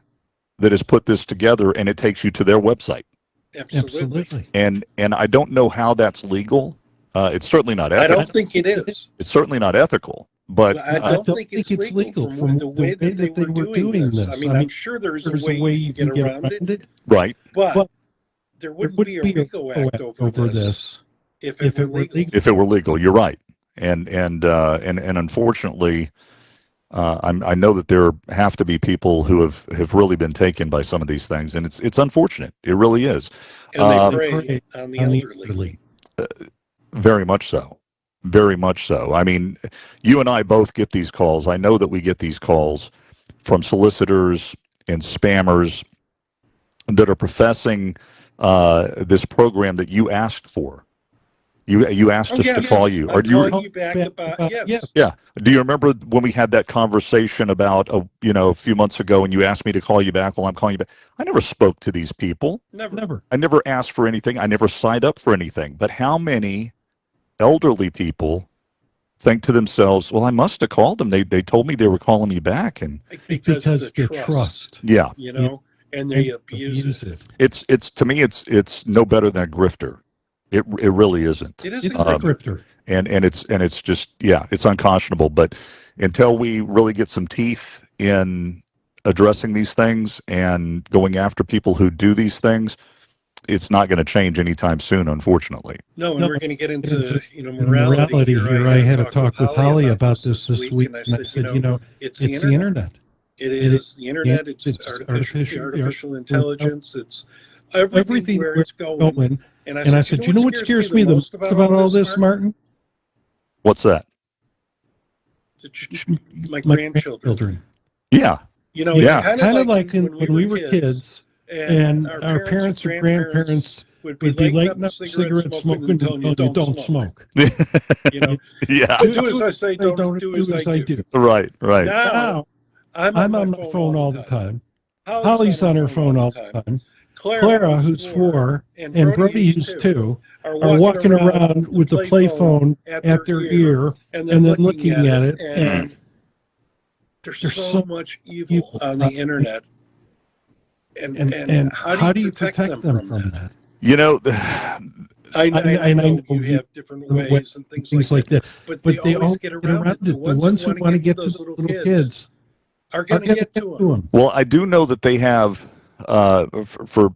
that has put this together, and it takes you to their website. Absolutely. And I don't know how that's legal. It's certainly not ethical. I don't think it is. It's certainly not ethical. But I don't think it's legal from the way that they were doing this. I mean, I'm sure there's a way you can get around it. Right. But there wouldn't be a RICO Act over this if it were legal. If it were legal, you're right. And unfortunately, I know that there have to be people who have really been taken by some of these things, and it's unfortunate. It really is. And they prey on the elderly. Very much so. Very much so. I mean, you and I both get these calls. I know that we get these calls from solicitors and spammers that are professing this program that you asked for. You asked us to call you. I'm calling you back about yes. Yeah. Do you remember when we had that conversation about a few months ago, and you asked me to call you back? Well, I'm calling you back. I never spoke to these people. Never. I never asked for anything. I never signed up for anything. But how many elderly people think to themselves, "Well, I must have called them. They told me they were calling me back," and because the trust. Yeah. And they abuse it. It's to me, it's no better than a grifter. It really isn't. It is a grifter. And it's just, it's unconscionable. But until we really get some teeth in addressing these things and going after people who do these things, it's not going to change anytime soon, unfortunately. No, and we're going to get into morality here. I had a talk with Holly about this week, and I said, it's the internet. It is the internet. It's artificial intelligence. It's everything where it's going. And I said, you know what scares me the most about all this, Martin? What's that? My grandchildren. Yeah. It's kind of like when we were kids, and our parents or grandparents would be lighting up cigarettes, smoking, and telling you don't smoke. Yeah. Do as I say, don't do as I do. Right. Now, I'm on the phone all the time. Holly's on her phone all the time. Clara, who's 4, and Brody, who's 2, are walking around with the play phone at their ear and then looking at it. And there's so much evil on the internet. And how do you protect them from that? I know you have different ways and things like that. But they always get around it. The ones who want to get to the little kids are going to get to them. Well, I do know that they have,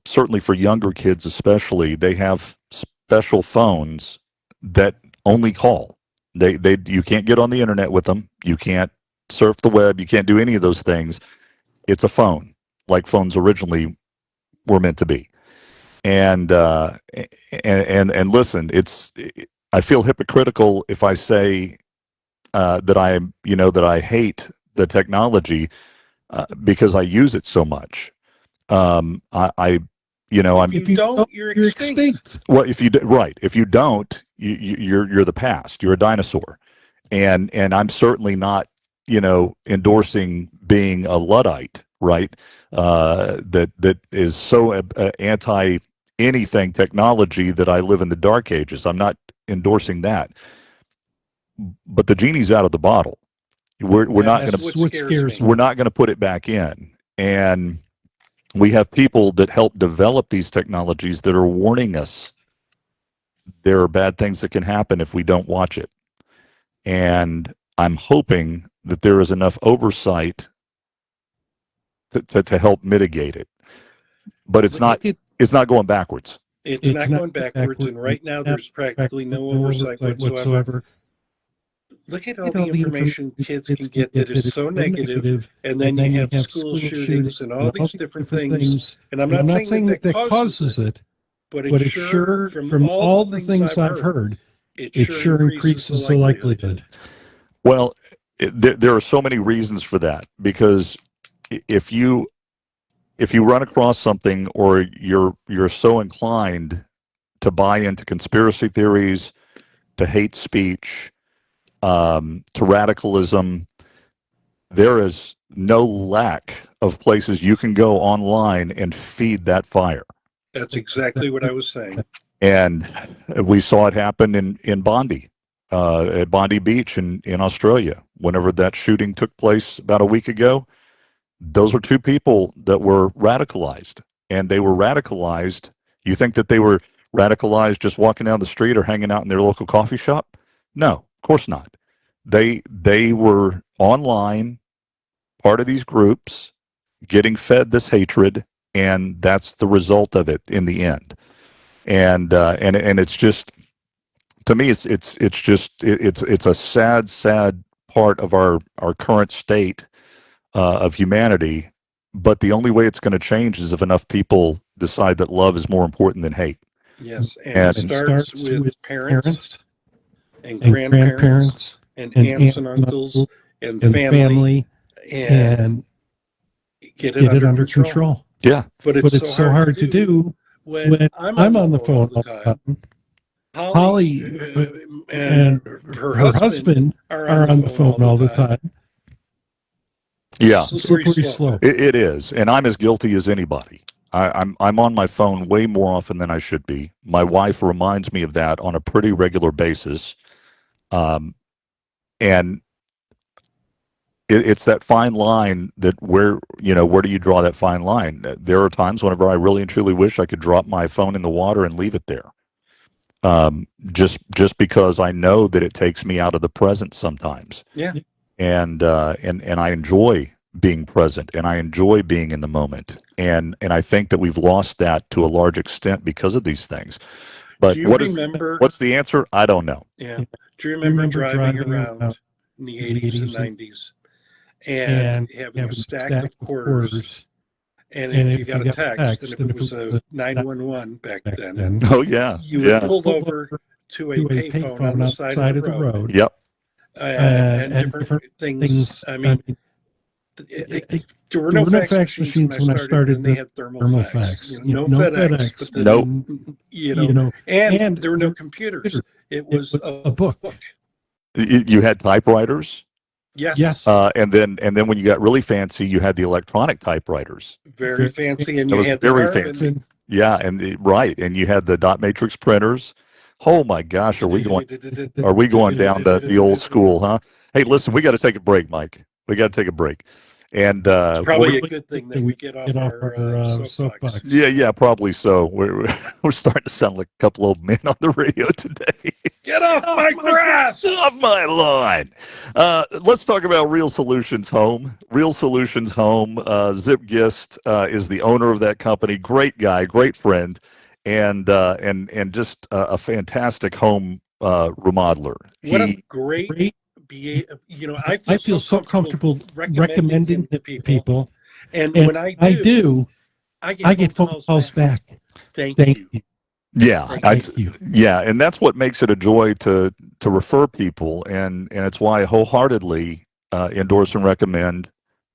certainly for younger kids especially, they have special phones that only call. You can't get on the internet with them. You can't surf the web. You can't do any of those things. It's a phone, like phones originally were meant to be. And listen, I feel hypocritical if I say that I hate the technology because I use it so much. If you don't, you're extinct. Well, if you don't, you're the past. You're a dinosaur, and I'm certainly not, endorsing being a Luddite, right? That is so anti anything technology that I live in the dark ages. I'm not endorsing that, but the genie's out of the bottle. We're not going to put it back in, and we have people that help develop these technologies that are warning us there are bad things that can happen if we don't watch it. And I'm hoping that there is enough oversight to help mitigate it. But it's not going backwards. It's not going backwards, and right now there's practically no oversight whatsoever. Look at all the information kids can get that is so negative, and then you have school shootings and all these different things. And I'm not saying that causes it, but it sure, from all the things I've heard, it sure increases the likelihood. Well, there are so many reasons for that, because if you run across something, or you're so inclined to buy into conspiracy theories, to hate speech, to radicalism, there is no lack of places you can go online and feed that fire. That's exactly what I was saying. And we saw it happen in Bondi, at Bondi Beach in Australia. Whenever that shooting took place about a week ago, those were two people that were radicalized. And they were radicalized. You think that they were radicalized just walking down the street or hanging out in their local coffee shop? No, of course not. They were online, part of these groups, getting fed this hatred, and that's the result of it in the end. And it's just, to me, it's a sad part of our current state of humanity. But the only way it's going to change is if enough people decide that love is more important than hate. Yes, and it starts with parents and grandparents and aunts and uncles and family, and get it under control. Yeah, but it's so hard to do when I'm on the phone all the time. Holly and her husband are on the phone all the time. Yeah, Slippery slope. It is, and I'm as guilty as anybody. I'm on my phone way more often than I should be. My wife reminds me of that on a pretty regular basis, and it's that fine line that where do you draw that fine line? There are times whenever I really and truly wish I could drop my phone in the water and leave it there, just because I know that it takes me out of the present sometimes. Yeah. And I enjoy being present, and I enjoy being in the moment, and I think that we've lost that to a large extent because of these things. But what's the answer? I don't know. Yeah. Do you remember driving around in the 80s and 90s and having a stack of quarters? And if you got a text, and if it was a 911 back then, oh yeah, you would pull over to a payphone on the side of the road. Yep. And different things. I mean, there were no fax machines when I started, and they had thermal fax. No FedEx. Nope. And there were no computers. It was a book. You had typewriters. Yes. And then when you got really fancy, you had the electronic typewriters. Very fancy, and you had very fancy. Yeah, and you had the dot matrix printers. Oh my gosh, are we going down the old school, huh? Hey, listen, we got to take a break, Mike. We got to take a break. And it's probably a good thing that we get off our soapbox. Yeah, probably so. We're starting to sound like a couple old men on the radio today. Get off my grass! Off my lawn! Let's talk about Real Solutions Home. Real Solutions Home. Zip Gist is the owner of that company. Great guy, great friend, and just a fantastic home remodeler. What a great. I feel so comfortable recommending to people, and when I do, I get phone calls back. Thank you. Yeah, yeah, and that's what makes it a joy to refer people, and it's why I wholeheartedly endorse and recommend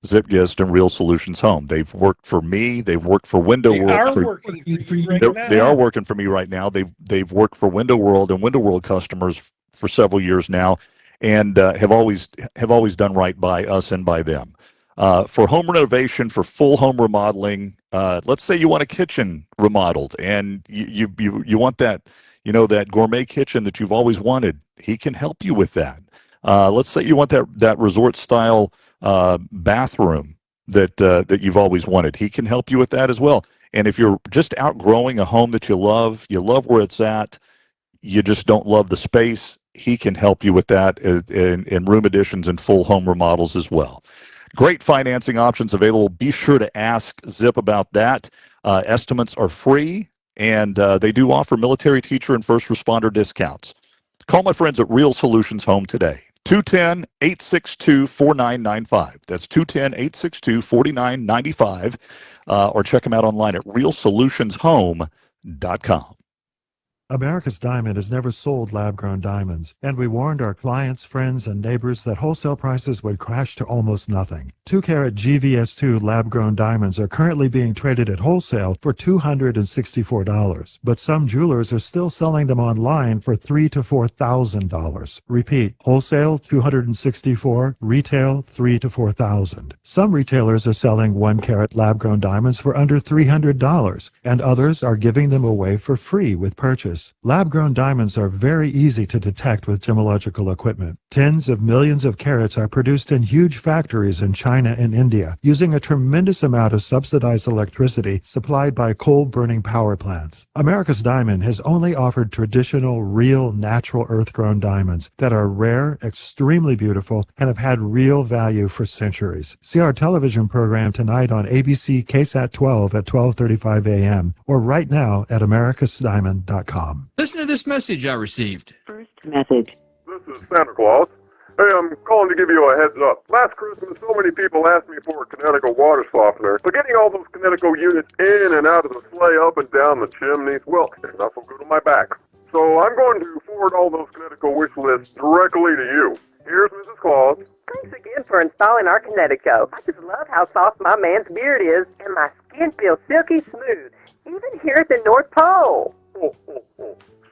Zip Gist and Real Solutions Home. They've worked for me. They've worked for Window World. They are working for me right now. They've worked for Window World and Window World customers for several years now, and have always done right by us and by them. For home renovation, for full home remodeling, let's say you want a kitchen remodeled, and you want that that gourmet kitchen that you've always wanted. He can help you with that. Let's say you want that resort style bathroom that you've always wanted. He can help you with that as well. And if you're just outgrowing a home that you love where it's at, you just don't love the space, he can help you with that in room additions and full home remodels as well. Great financing options available. Be sure to ask Zip about that. Estimates are free, and they do offer military, teacher, and first responder discounts. Call my friends at Real Solutions Home today. 210-862-4995. That's 210-862-4995. Or check them out online at realsolutionshome.com. America's Diamond has never sold lab-grown diamonds, and we warned our clients, friends, and neighbors that wholesale prices would crash to almost nothing. 2-carat GVS2 lab-grown diamonds are currently being traded at wholesale for $264, but some jewelers are still selling them online for $3,000 to $4,000. Repeat, wholesale $264, retail $3,000 to $4,000. Some retailers are selling 1-carat lab-grown diamonds for under $300, and others are giving them away for free with purchase. Lab-grown diamonds are very easy to detect with gemological equipment. Tens of millions of carats are produced in huge factories in China and India, using a tremendous amount of subsidized electricity supplied by coal-burning power plants. America's Diamond has only offered traditional, real, natural earth-grown diamonds that are rare, extremely beautiful, and have had real value for centuries. See our television program tonight on ABC KSAT 12 at 12:35 a.m. or right now at americasdiamond.com. Listen to this message I received. First message. This is Santa Claus. Hey, I'm calling to give you a heads up. Last Christmas, so many people asked me for a Connecticut water softener, but getting all those Connecticut units in and out of the sleigh, up and down the chimneys, well, it's not so good on my back. So I'm going to forward all those Connecticut wish lists directly to you. Here's Mrs. Claus. Thanks again for installing our Connecticut. I just love how soft my man's beard is, and my skin feels silky smooth, even here at the North Pole.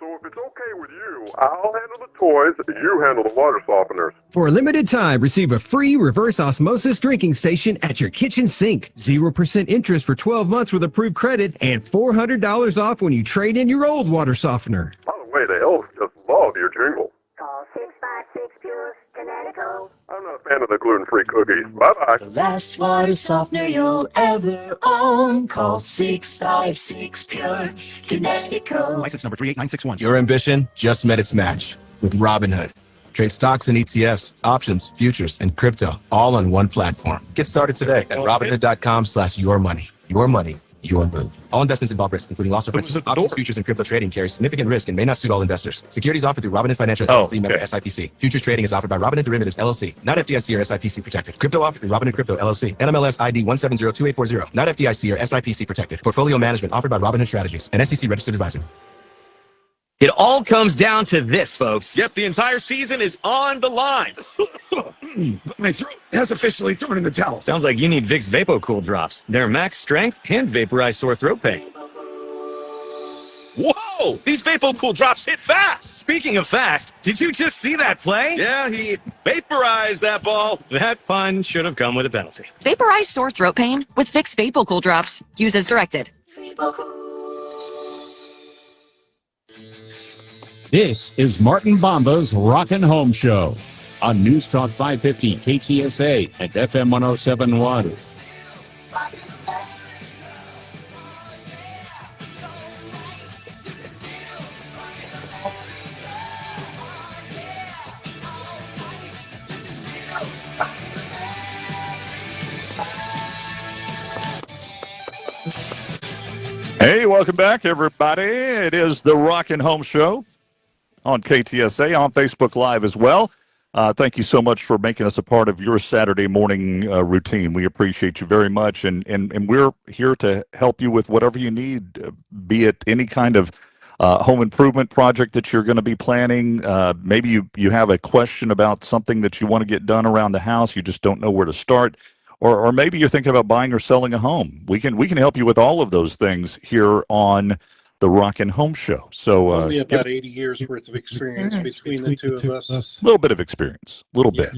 So if it's okay with you, I'll handle the toys, you handle the water softeners. For a limited time, receive a free reverse osmosis drinking station at your kitchen sink. 0% interest for 12 months with approved credit, and $400 off when you trade in your old water softener. By the way, the elves just love your jingle. Call 656 Pure Connecticut. I'm not a fan of the gluten-free cookies. Bye-bye. The last water softener you'll ever own. Call 656 Pure Connecticut. License number 38961. Your ambition just met its match with Robinhood. Trade stocks and ETFs, options, futures, and crypto all on one platform. Get started today at Robinhood.com/yourmoney. Your money, your move. All investments involve risk, including loss of principal. Options, futures, and crypto trading carry significant risk and may not suit all investors. Securities offered through Robinhood Financial LLC, member SIPC. Futures trading is offered by Robinhood Derivatives LLC, not FDIC or SIPC protected. Crypto offered through Robinhood Crypto LLC, NMLS ID 1702840, not FDIC or SIPC protected. Portfolio management offered by Robinhood Strategies, an SEC registered advisor. It all comes down to this, folks. Yep, the entire season is on the line. My throat has officially thrown in the towel. Sounds like you need Vicks VapoCool drops. They're max strength and vaporize sore throat pain. Whoa! These VapoCool drops hit fast! Speaking of fast, did you just see that play? Yeah, he vaporized that ball. That fun should have come with a penalty. Vaporize sore throat pain with Vicks VapoCool drops. Use as directed. This is Martin Bomba's Rockin' Home Show on News Talk 550 KTSA and FM 1071. Hey, welcome back, everybody. It is the Rockin' Home Show on KTSA, on Facebook Live as well. Thank you so much for making us a part of your Saturday morning routine. We appreciate you very much, and we're here to help you with whatever you need, be it any kind of home improvement project that you're going to be planning. Maybe you have a question about something that you want to get done around the house. You just don't know where to start. Or maybe you're thinking about buying or selling a home. We can help you with all of those things here on the Rockin' Home Show. So only about 80 years worth of experience between the two of us. A little bit of experience, a little bit.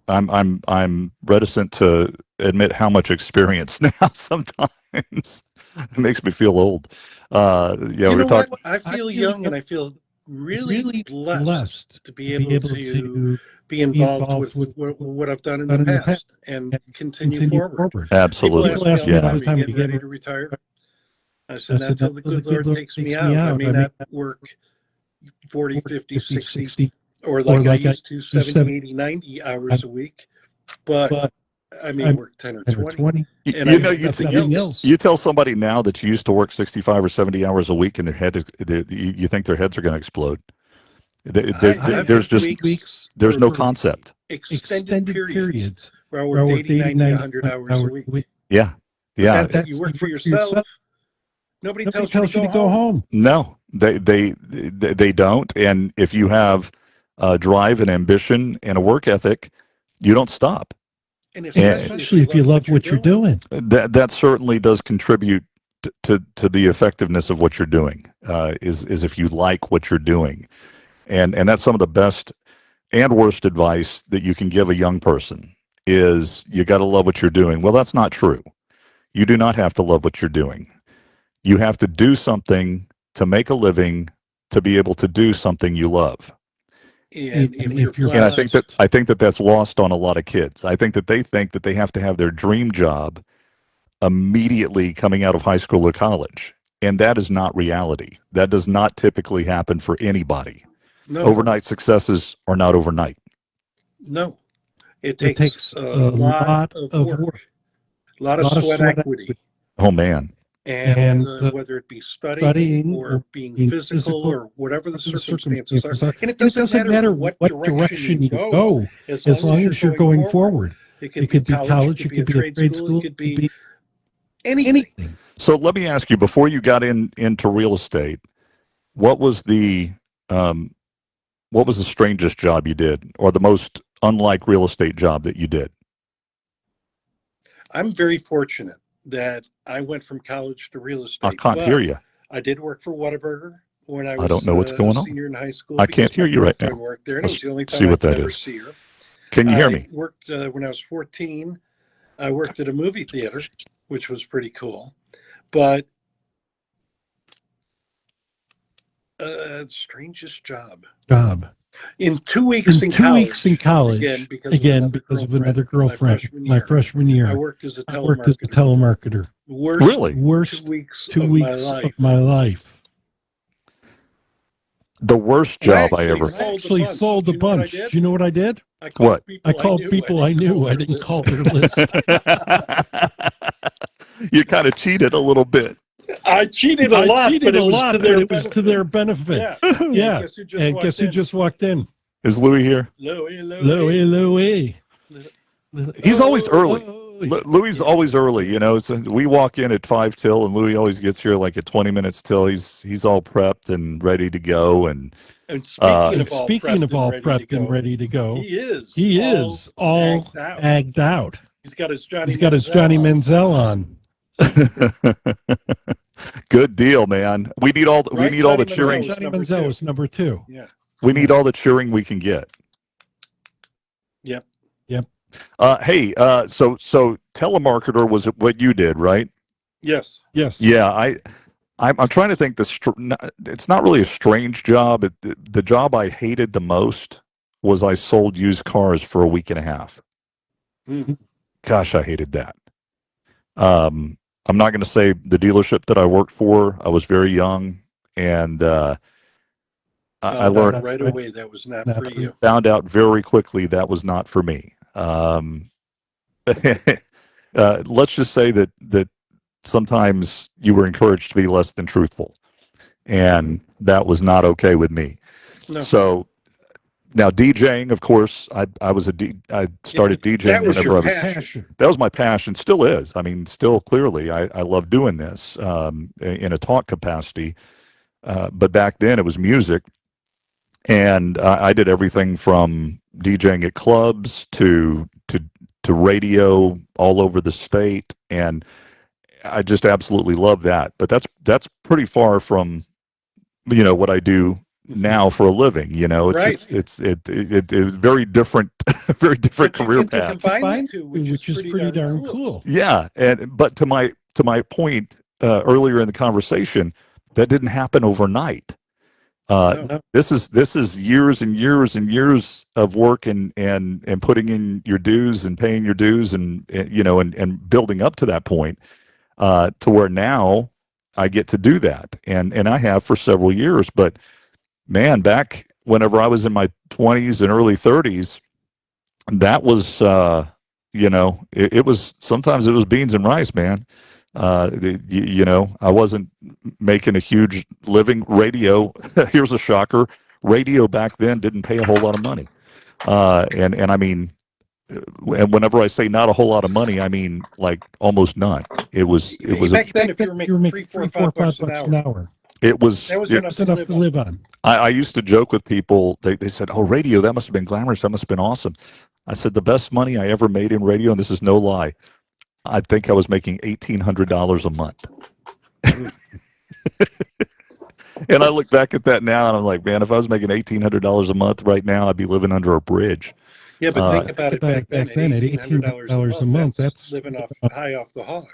I'm reticent to admit how much experience now. Sometimes it makes me feel old. We're talking. I feel young, and I feel really blessed to be able to be involved with what I've done in the past and continue forward. Absolutely. People ask me all the time, getting ready to retire. I said, until the good Lord takes me out. I may not work 40, 50, 60, or like I used to, 70, 80, 90 hours a week. But I may work 10 or 20. You tell somebody now that you used to work 65 or 70 hours a week and you think their heads are going to explode. There's no concept. Extended periods where I work 80, 90, 100 hours a week. Yeah. You work for yourself. Nobody tells you to go home. No. They don't. And if you have drive and ambition and a work ethic, you don't stop. And especially if you love what you're doing. That certainly does contribute to the effectiveness of what you're doing. Is if you like what you're doing, and that's some of the best and worst advice that you can give a young person is you got to love what you're doing. Well, that's not true. You do not have to love what you're doing. You have to do something to make a living to be able to do something you love. And I think that that's lost on a lot of kids. I think that they think that they have to have their dream job immediately coming out of high school or college, and that is not reality. That does not typically happen for anybody. No. Overnight successes are not overnight. No, it takes a lot of work, a lot of sweat equity. Oh man. And whether it be studying or being physical or whatever the circumstances are. And it doesn't matter what direction you go as long as you're going forward. It could be college, it could be a trade school, it could be anything. So let me ask you, before you got into real estate, what was the strangest job you did, or the most unlike real estate job that you did? I'm very fortunate that I went from college to real estate. I can't hear you. I did work for Whataburger when I was don't know what's going on. Senior in high school. I can't hear you right now. I worked there, and it was the only time see what I'd that ever is. see her. Can you hear me? I worked when I was 14. I worked at a movie theater, which was pretty cool. But strangest job. In 2 weeks in college, again because of another girlfriend, my freshman year, I worked as a telemarketer. Worst 2 weeks of my life. The worst job I ever actually sold a bunch. Do you know what I did? I called people I knew. I didn't call their list. You kind of cheated a little bit. I cheated a lot, but it was to their benefit. Yeah. And guess who just walked in? Is Louis here? Louis. He's always early. Louis is always early, you know. So we walk in at 5 till, and Louis always gets here like at 20 minutes till. He's all prepped and ready to go. And speaking of all prepped and ready to go, he is all agged out. He's got his Johnny Manziel on. Good deal, man. We need all the cheering. Johnny Manziel is number 2. Yeah. We need all the cheering we can get. Yep. Hey, so telemarketer was what you did, right? Yes. Yeah, I'm trying to think. It's not really a strange job. The job I hated the most was I sold used cars for a week and a half. Mm-hmm. Gosh, I hated that. I'm not going to say the dealership that I worked for. I was very young, and I learned right away that was not for you. Found out very quickly that was not for me. Let's just say that sometimes you were encouraged to be less than truthful, and that was not okay with me. No. So now DJing, of course, I started DJing whenever I was. Passion. That was my passion, still is. I mean, still clearly, I love doing this in a talk capacity. But back then, it was music, and I did everything from DJing at clubs to radio all over the state, and I just absolutely love that. But that's pretty far from what I do now for a living. It's very different very different career paths, which is pretty darn cool. Yeah, but to my point earlier in the conversation, that didn't happen overnight. No. This is years and years and years of work and putting in your dues and paying your dues and building up to that point to where now I get to do that, and I have for several years. But man, back whenever I was in my 20s and early 30s, that was it was sometimes it was beans and rice, man. I wasn't making a huge living. Radio, here's a shocker, radio back then didn't pay a whole lot of money. And I mean, and whenever I say not a whole lot of money, I mean like almost none. It was back then, if you were making $3, $4, $5 an hour. It was enough to live on. I used to joke with people. They said, "Oh, radio, that must have been glamorous. That must have been awesome." I said, "The best money I ever made in radio, and this is no lie, I think I was making $1,800 a month." And I look back at that now, and I'm like, man, if I was making $1,800 a month right now, I'd be living under a bridge. Yeah, but think about it back then at $1,800 a month. That's living high off the hog.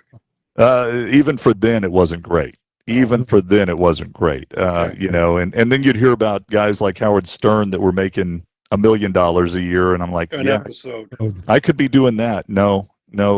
Even for then, it wasn't great. Even for then, it wasn't great. You know, and then you'd hear about guys like Howard Stern that were making $1 million a year, and I'm like, episode. I could be doing that. No,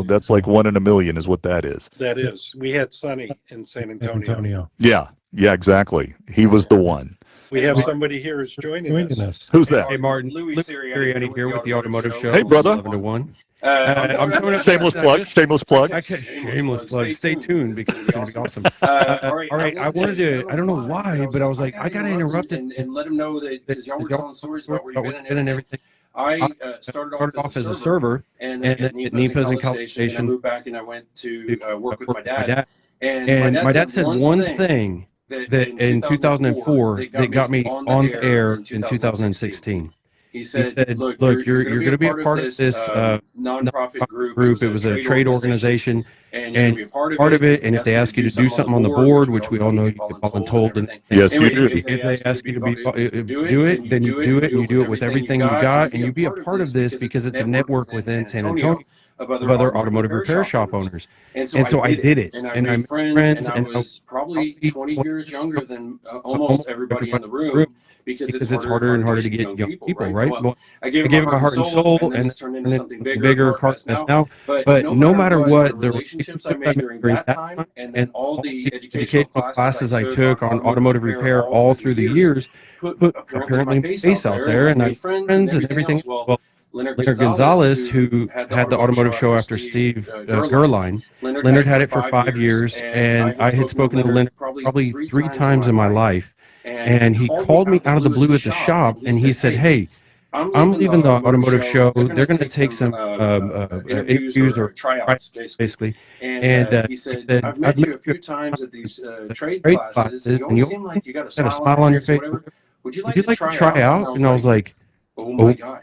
that's like 1 in a million is what that is. That is. We had Sonny in San Antonio. Yeah, exactly. He was the one. We have somebody here who's joining us. Who's that? Hey, Martin. Louis Sirianni here with the Automotive Show. Hey, brother. 11 to 1. I'm shameless plug. Shameless plug. Shameless plug. Stay tuned because it's going to be awesome. All right. I wanted to, I don't know why, but I was like, I got to interrupt it and let them know that because y'all were telling stories about where you've been and everything. I started off as a server and then at NEPA's in College Station. I moved back and I went to work with my dad. And my dad said one thing that in 2004 that got me on the air in 2016. He said, look, you're going to be a part of this nonprofit group. It was a trade organization, and you're part of it. And if they ask you to do something on the board, which we all know you get voluntold, and yes, you do. If they ask you to do it, then you do it, and you do it with everything you got, and you be a part of this because it's a network within San Antonio of other automotive repair shop owners. And so I did it, and I made friends, and I was probably 20 years younger than almost everybody in the room. Because it's harder and harder to get young people, right? Well, I gave it my heart and soul, and it's turned into something bigger, Cartness now. But no matter what, the relationships I made during that time, and all the educational classes I took on automotive repair all through the years, put apparently my face out there, and I made friends and everything. Well, Leonard Gonzalez, who had the automotive show after Steve Gerline, Leonard had it for 5 years, and I had spoken to Leonard probably 3 times in my life. And he called me out of the blue at the shop, and he said, "Hey, I'm leaving the automotive show. They're going to take some interviews or tryouts, basically." And he said, "I've met you a few times at these trade classes, and you always seem like you got a smile on your face. Would you like to try out?" And I was like, "Oh my God!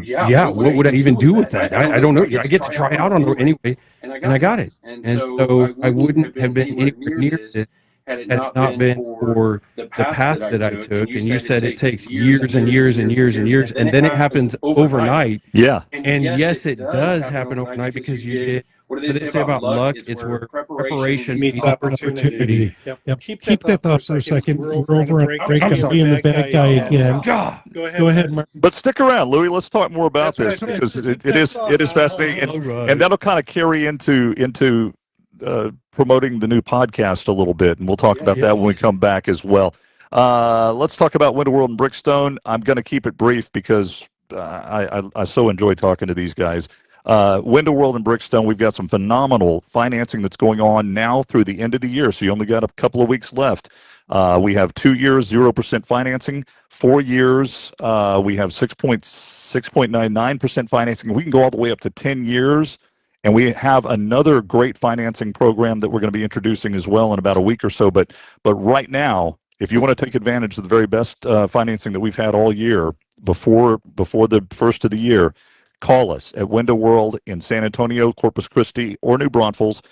Yeah. What would I even do with that? I don't know. I get to try out on it anyway, and I got it. And so I wouldn't have been anywhere near this had it not been for the path that I took. And you said it takes years and years and years and years, and then it happens overnight. Yeah. And yes, it does happen overnight because you get. What do they say about luck? It's where preparation meets opportunity. Yep. Keep that thought for a second. We're over on break. I'm being the bad guy again. Go ahead, Mark. But stick around, Louis. Let's talk more about this because it is fascinating, and that'll kind of carry into promoting the new podcast a little bit, and we'll talk about that when we come back as well. Let's talk about Window World and Brickstone. I'm going to keep it brief because I so enjoy talking to these guys. Window World and Brickstone, we've got some phenomenal financing that's going on now through the end of the year, so you only got a couple of weeks left. We have 2 years, 0% financing. 4 years, we have 6.99% financing. We can go all the way up to 10 years. And we have another great financing program that we're going to be introducing as well in about a week or so. But right now, if you want to take advantage of the very best financing that we've had all year before the first of the year, call us at Window World in San Antonio, Corpus Christi, or New Braunfels,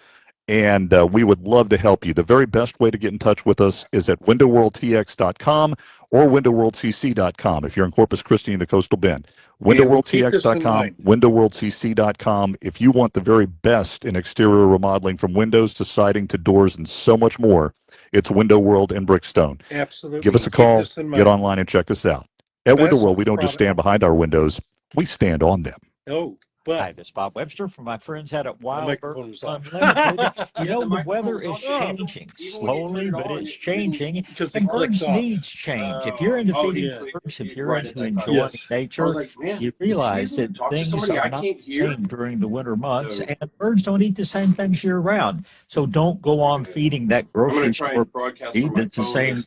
and we would love to help you. The very best way to get in touch with us is at windowworldtx.com or windowworldcc.com if you're in Corpus Christi in the Coastal Bend. windowworldtx.com, windowworldcc.com. If you want the very best in exterior remodeling, from windows to siding to doors and so much more, it's Window World and Brickstone. Absolutely. Give us a call, get online, and check us out. At Window World, we don't just stand behind our windows, we stand on them. Hi, this is Bob Webster from my friends out at Wild Birds Unlimited. The weather is changing slowly, but it's changing. And birds' needs change. If you're into feeding birds, if you're into enjoying nature, you realize that things are not the same during the winter months, and birds don't eat the same things year-round. So don't go on feeding that grocery store feed that's the same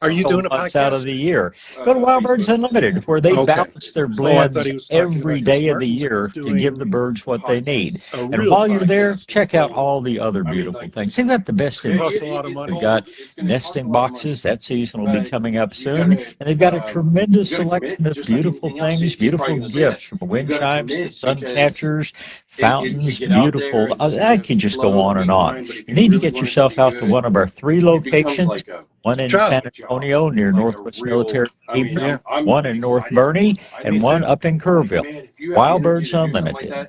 months out of the year. Go to Wild Birds Unlimited, where they balance their blends every day of the year to give the birds birds what they need. And while you're there, check out all the other beautiful things. They've got the best in They've got nesting boxes. That season will be coming up soon. And they've got a tremendous selection of beautiful things, beautiful gifts, from wind chimes to sun catchers, fountains, beautiful. I can just go on and on. You need to get yourself out to one of our 3 locations, one in San Antonio near Northwest Military, one in North Burney, and one up in Kerrville. Wild Birds Unlimited.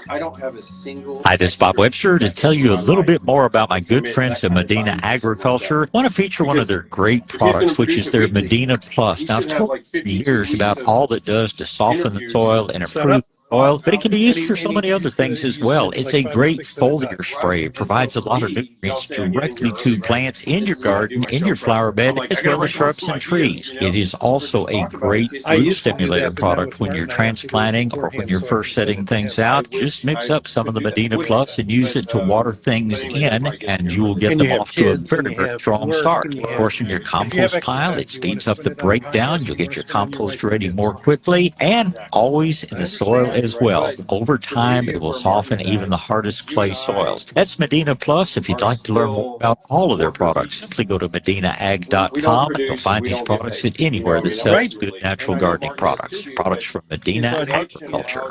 Hi, this is Bob Webster to tell you a little bit more about my good friends at Medina Agriculture. I want to feature one of their great products, which is their Medina Plus. Now, I've told you for years about all it does to soften the soil and improve oil, but it can be used for so many other things as well. It's a great foliar spray. It provides a lot of nutrients directly to plants in your garden, in your flower bed, as well as shrubs and trees. It is also a great root stimulator product when you're transplanting or when you're first setting things out. Just mix up some of the Medina Plus and use it to water things in, and you will get them off to a very, very strong start. Of course, in your compost pile, it speeds up the breakdown. You'll get your compost ready more quickly, and always in the soil as well. Over time, it will soften even the hardest clay soils. That's Medina Plus. If you'd like to learn more about all of their products, simply go to medinaag.com. You'll find these products at anywhere that sells good natural gardening products. Products from Medina Agriculture.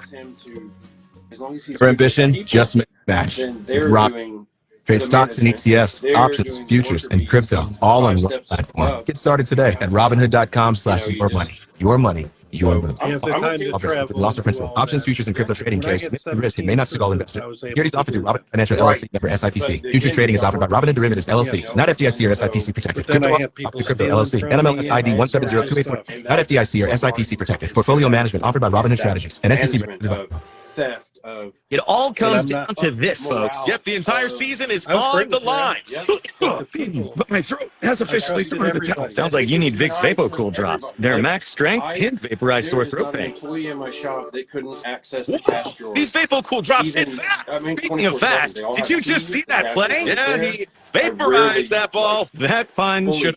Your ambition, just match with Rob. Trade stocks and ETFs, options, futures, and crypto, all on one platform. Get started today at Robinhood.com/yourmoney. Your money. Your move. Loss of principal. Options, futures, and crypto trading carries risk and may not suit all investors. Securities offered through Robinhood Financial LLC, member SIPC. Futures trading is offered by Robinhood Derivatives LLC, not FDIC or SIPC protected. Crypto LLC, NMLS ID 170284, not FDIC or SIPC protected. Portfolio management offered by Robinhood Strategies, and SEC. It all comes down to this, folks. Yep, the entire season is on the line. But my throat has officially thrown in the towel. Sounds like you need Vicks VapoCool drops. Their max strength can vaporize sore throat pain. These VapoCool drops hit fast. Speaking of fast, did you just see that play? Yeah, he vaporized that ball. That fun should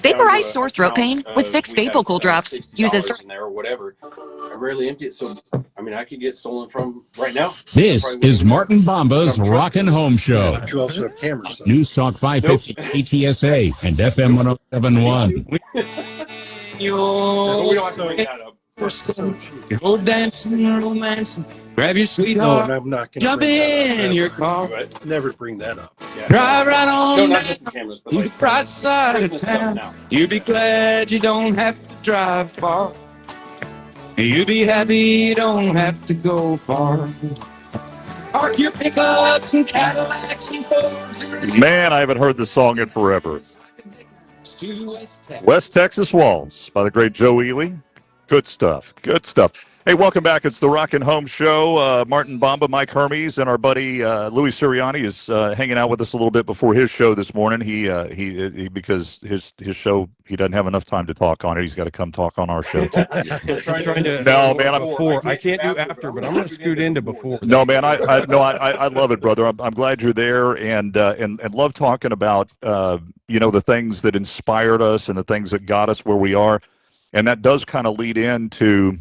vaporize sore throat pain with Vicks VapoCool drops. Use as or whatever. I rarely empty it, so I mean I could get stolen from right now. This is Martin Bomba's Rockin' Home Show. News Talk 550 KTSA and FM 1071. Go dancing, romancing, grab your sweetheart, I'm not gonna jump in your car, never bring that up. drive right on down to the bright side of town. You'll be glad you don't have to drive far. You'll be happy you don't have to go far. Park your pickups and Cadillacs and Fords. Man, I haven't heard this song in forever. West Texas Waltz by the great Joe Ely. Good stuff. Good stuff. Hey, welcome back. It's the Rockin' Home Show. Martin Bomba, Mike Hermes, and our buddy Louis Sirianni is hanging out with us a little bit before his show this morning. He because his show, he doesn't have enough time to talk on it. He's got to come talk on our show too. trying to No, man, I'm before. I can't do after, but I'm going to scoot into before. No, man, I love it, brother. I'm glad you're there, and love talking about the things that inspired us and the things that got us where we are, and that does kind of lead into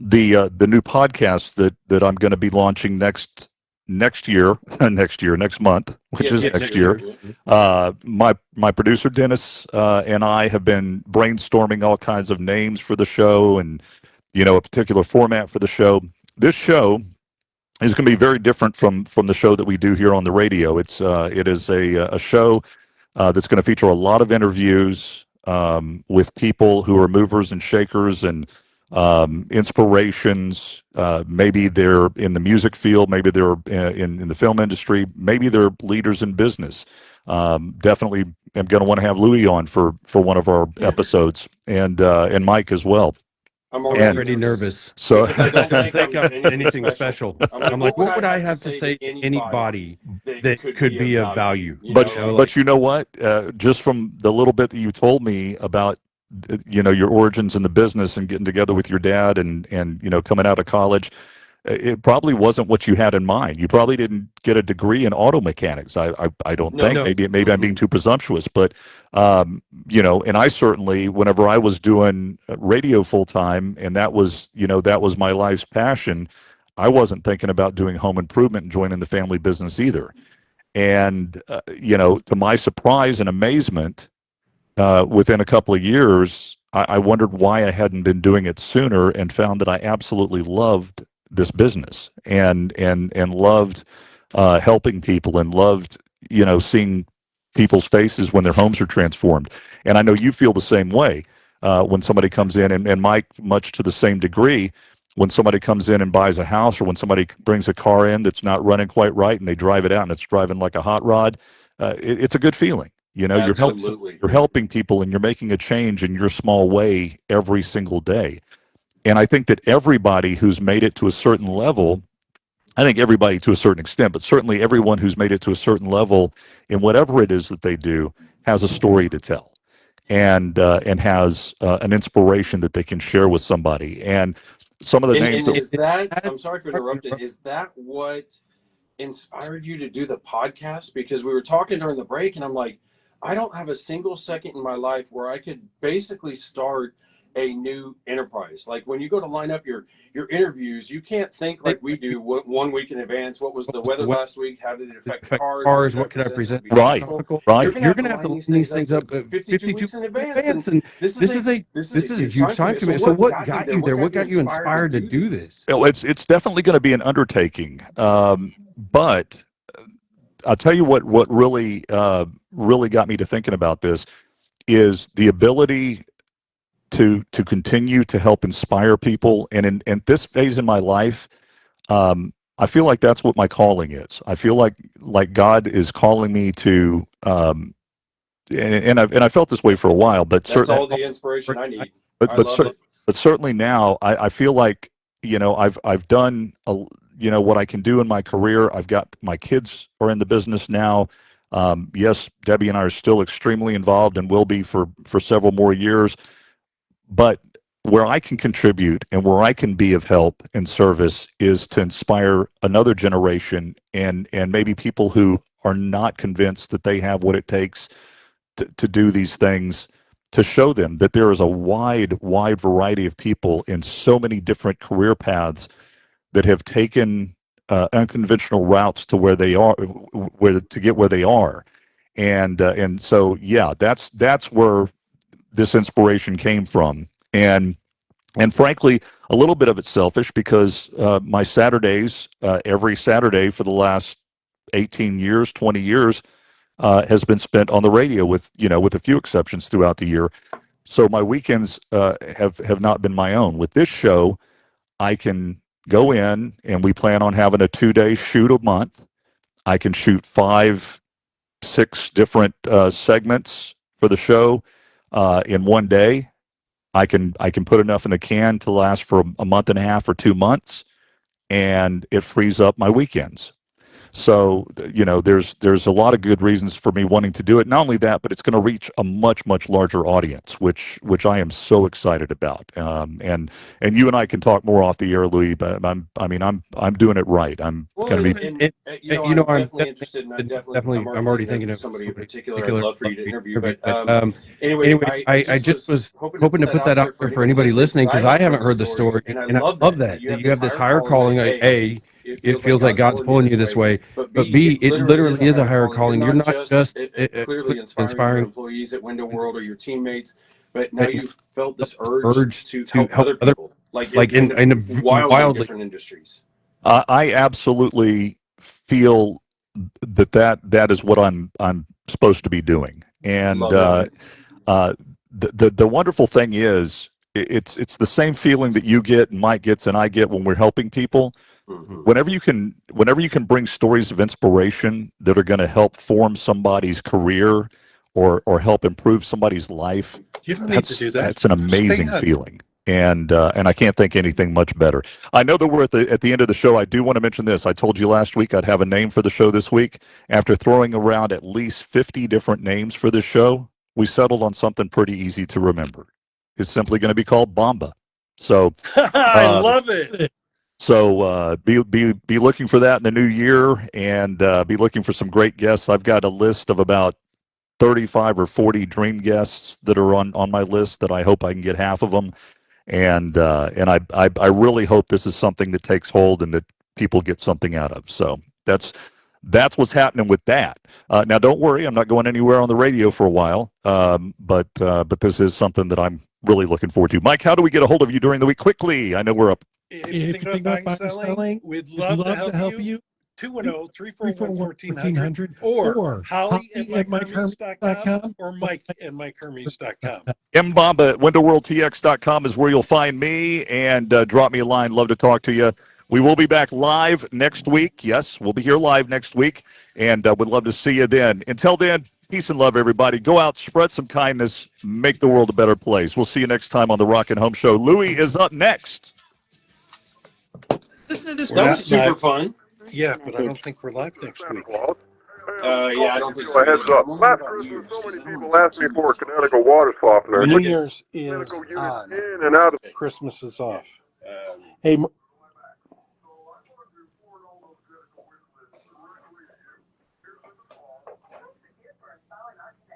the new podcast that I'm going to be launching next month, which is next year. My producer Dennis and I have been brainstorming all kinds of names for the show and a particular format for the show. This show is going to be very different from the show that we do here on the radio. It is a show that's going to feature a lot of interviews with people who are movers and shakers and inspirations. Maybe they're in the music field, maybe they're in the film industry, maybe they're leaders in business. Definitely am going to want to have Louis on for one of our episodes, and Mike as well. I'm already nervous. So I don't think I'm anything special. I'm like, what would I have to say to anybody that could be of value? But you know what? Just from the little bit that you told me about your origins in the business and getting together with your dad and coming out of college, it probably wasn't what you had in mind. You probably didn't get a degree in auto mechanics. I don't think. No. Maybe I'm being too presumptuous, but and I certainly, whenever I was doing radio full time, and that was my life's passion, I wasn't thinking about doing home improvement and joining the family business either. And, to my surprise and amazement, within a couple of years, I wondered why I hadn't been doing it sooner, and found that I absolutely loved this business, and loved helping people, and loved seeing people's faces when their homes are transformed. And I know you feel the same way when somebody comes in, and Mike, much to the same degree, when somebody comes in and buys a house, or when somebody brings a car in that's not running quite right and they drive it out and it's driving like a hot rod, it's a good feeling. You're helping people, and you're making a change in your small way every single day. And I think that everybody who's made it to a certain level, I think everybody to a certain extent, but certainly everyone who's made it to a certain level in whatever it is that they do, has a story to tell, and has an inspiration that they can share with somebody. And some of the names. And is that, I'm sorry for interrupting, is that what inspired you to do the podcast? Because we were talking during the break, and I'm like, I don't have a single second in my life where I could basically start a new enterprise. Like when you go to line up your interviews, you can't think like we do 1 week in advance. What was the weather last week? How did it affect cars? What could I present? Right. You're going to have to line these things up 52 weeks in advance. And this is a huge time commitment. So what got you there? What got you inspired to do this? Well, it's definitely going to be an undertaking. But I'll tell you what really got me to thinking about this is the ability to continue to help inspire people. And in this phase in my life, I feel like that's what my calling is. I feel like God is calling me to, and I felt this way for a while, but that's all the inspiration I need. But certainly now I feel like, I've done what I can do in my career. I've got my kids are in the business now. Yes, Debbie and I are still extremely involved, and will be for several more years. But where I can contribute and where I can be of help and service is to inspire another generation, and maybe people who are not convinced that they have what it takes to do these things, to show them that there is a wide variety of people in so many different career paths that have taken unconventional routes to where they are, to get where they are. And so, yeah, that's where this inspiration came from. And frankly, a little bit of it's selfish, because my Saturdays, every Saturday for the last 18 years, 20 years, has been spent on the radio, with a few exceptions throughout the year. So my weekends have not been my own. With this show, I can go in, and we plan on having a 2-day shoot a month. I can shoot 5, 6 different segments for the show in one day. I can put enough in the can to last for a month and a half or 2 months, and it frees up my weekends. So, there's a lot of good reasons for me wanting to do it. Not only that, but it's going to reach a much larger audience, which I am so excited about. And you and I can talk more off the air, Louis. But I'm doing it right. I'm going to be. I'm definitely interested, and I'm already thinking of somebody in particular I'd love for you to interview. But anyway, I just was hoping to put that out there for anybody listening, because I haven't heard the story, and I love that you have this higher calling. It feels like God's pulling you this way, but B, it literally is a higher calling. You're not just clearly inspiring employees at Window World or your teammates, but now you've felt this urge to help other people, like in wildly different industries. I absolutely feel that is what I'm supposed to be doing. And the wonderful thing is, it's the same feeling that you get and Mike gets and I get when we're helping people. Mm-hmm. Whenever you can bring stories of inspiration that are going to help form somebody's career or help improve somebody's life, you don't need to do that. That's an amazing feeling. And I can't think anything much better. I know that we're at the end of the show. I do want to mention this. I told you last week I'd have a name for the show this week. After throwing around at least 50 different names for this show, we settled on something pretty easy to remember. It's simply going to be called Bomba. So I love it. So be looking for that in the new year, and be looking for some great guests. I've got a list of about 35 or 40 dream guests that are on my list that I hope I can get half of them. and I really hope this is something that takes hold and that people get something out of. So that's what's happening with that. Now, don't worry, I'm not going anywhere on the radio for a while, but this is something that I'm really looking forward to. Mike, how do we get a hold of you during the week? Quickly, I know we're up. If you think about buying and selling, we'd love to help you. 210-341-1400 or holly@mikehermes.com or mike@mikehermes.com. mbomba at windowworldtx.com is where you'll find me, and drop me a line. Love to talk to you. We will be back live next week. Yes, we'll be here live next week, and would love to see you then. Until then, peace and love, everybody. Go out, spread some kindness, make the world a better place. We'll see you next time on the Rockin' Home Show. Louie is up next. Listen to this. That was super fun. Yeah, but I don't think we're live next week. Yeah, I don't think so. Heads up. Last Christmas, so many people asked me for a Connecticut water softener. New Year's is on. In and out of Christmas is off. Hey,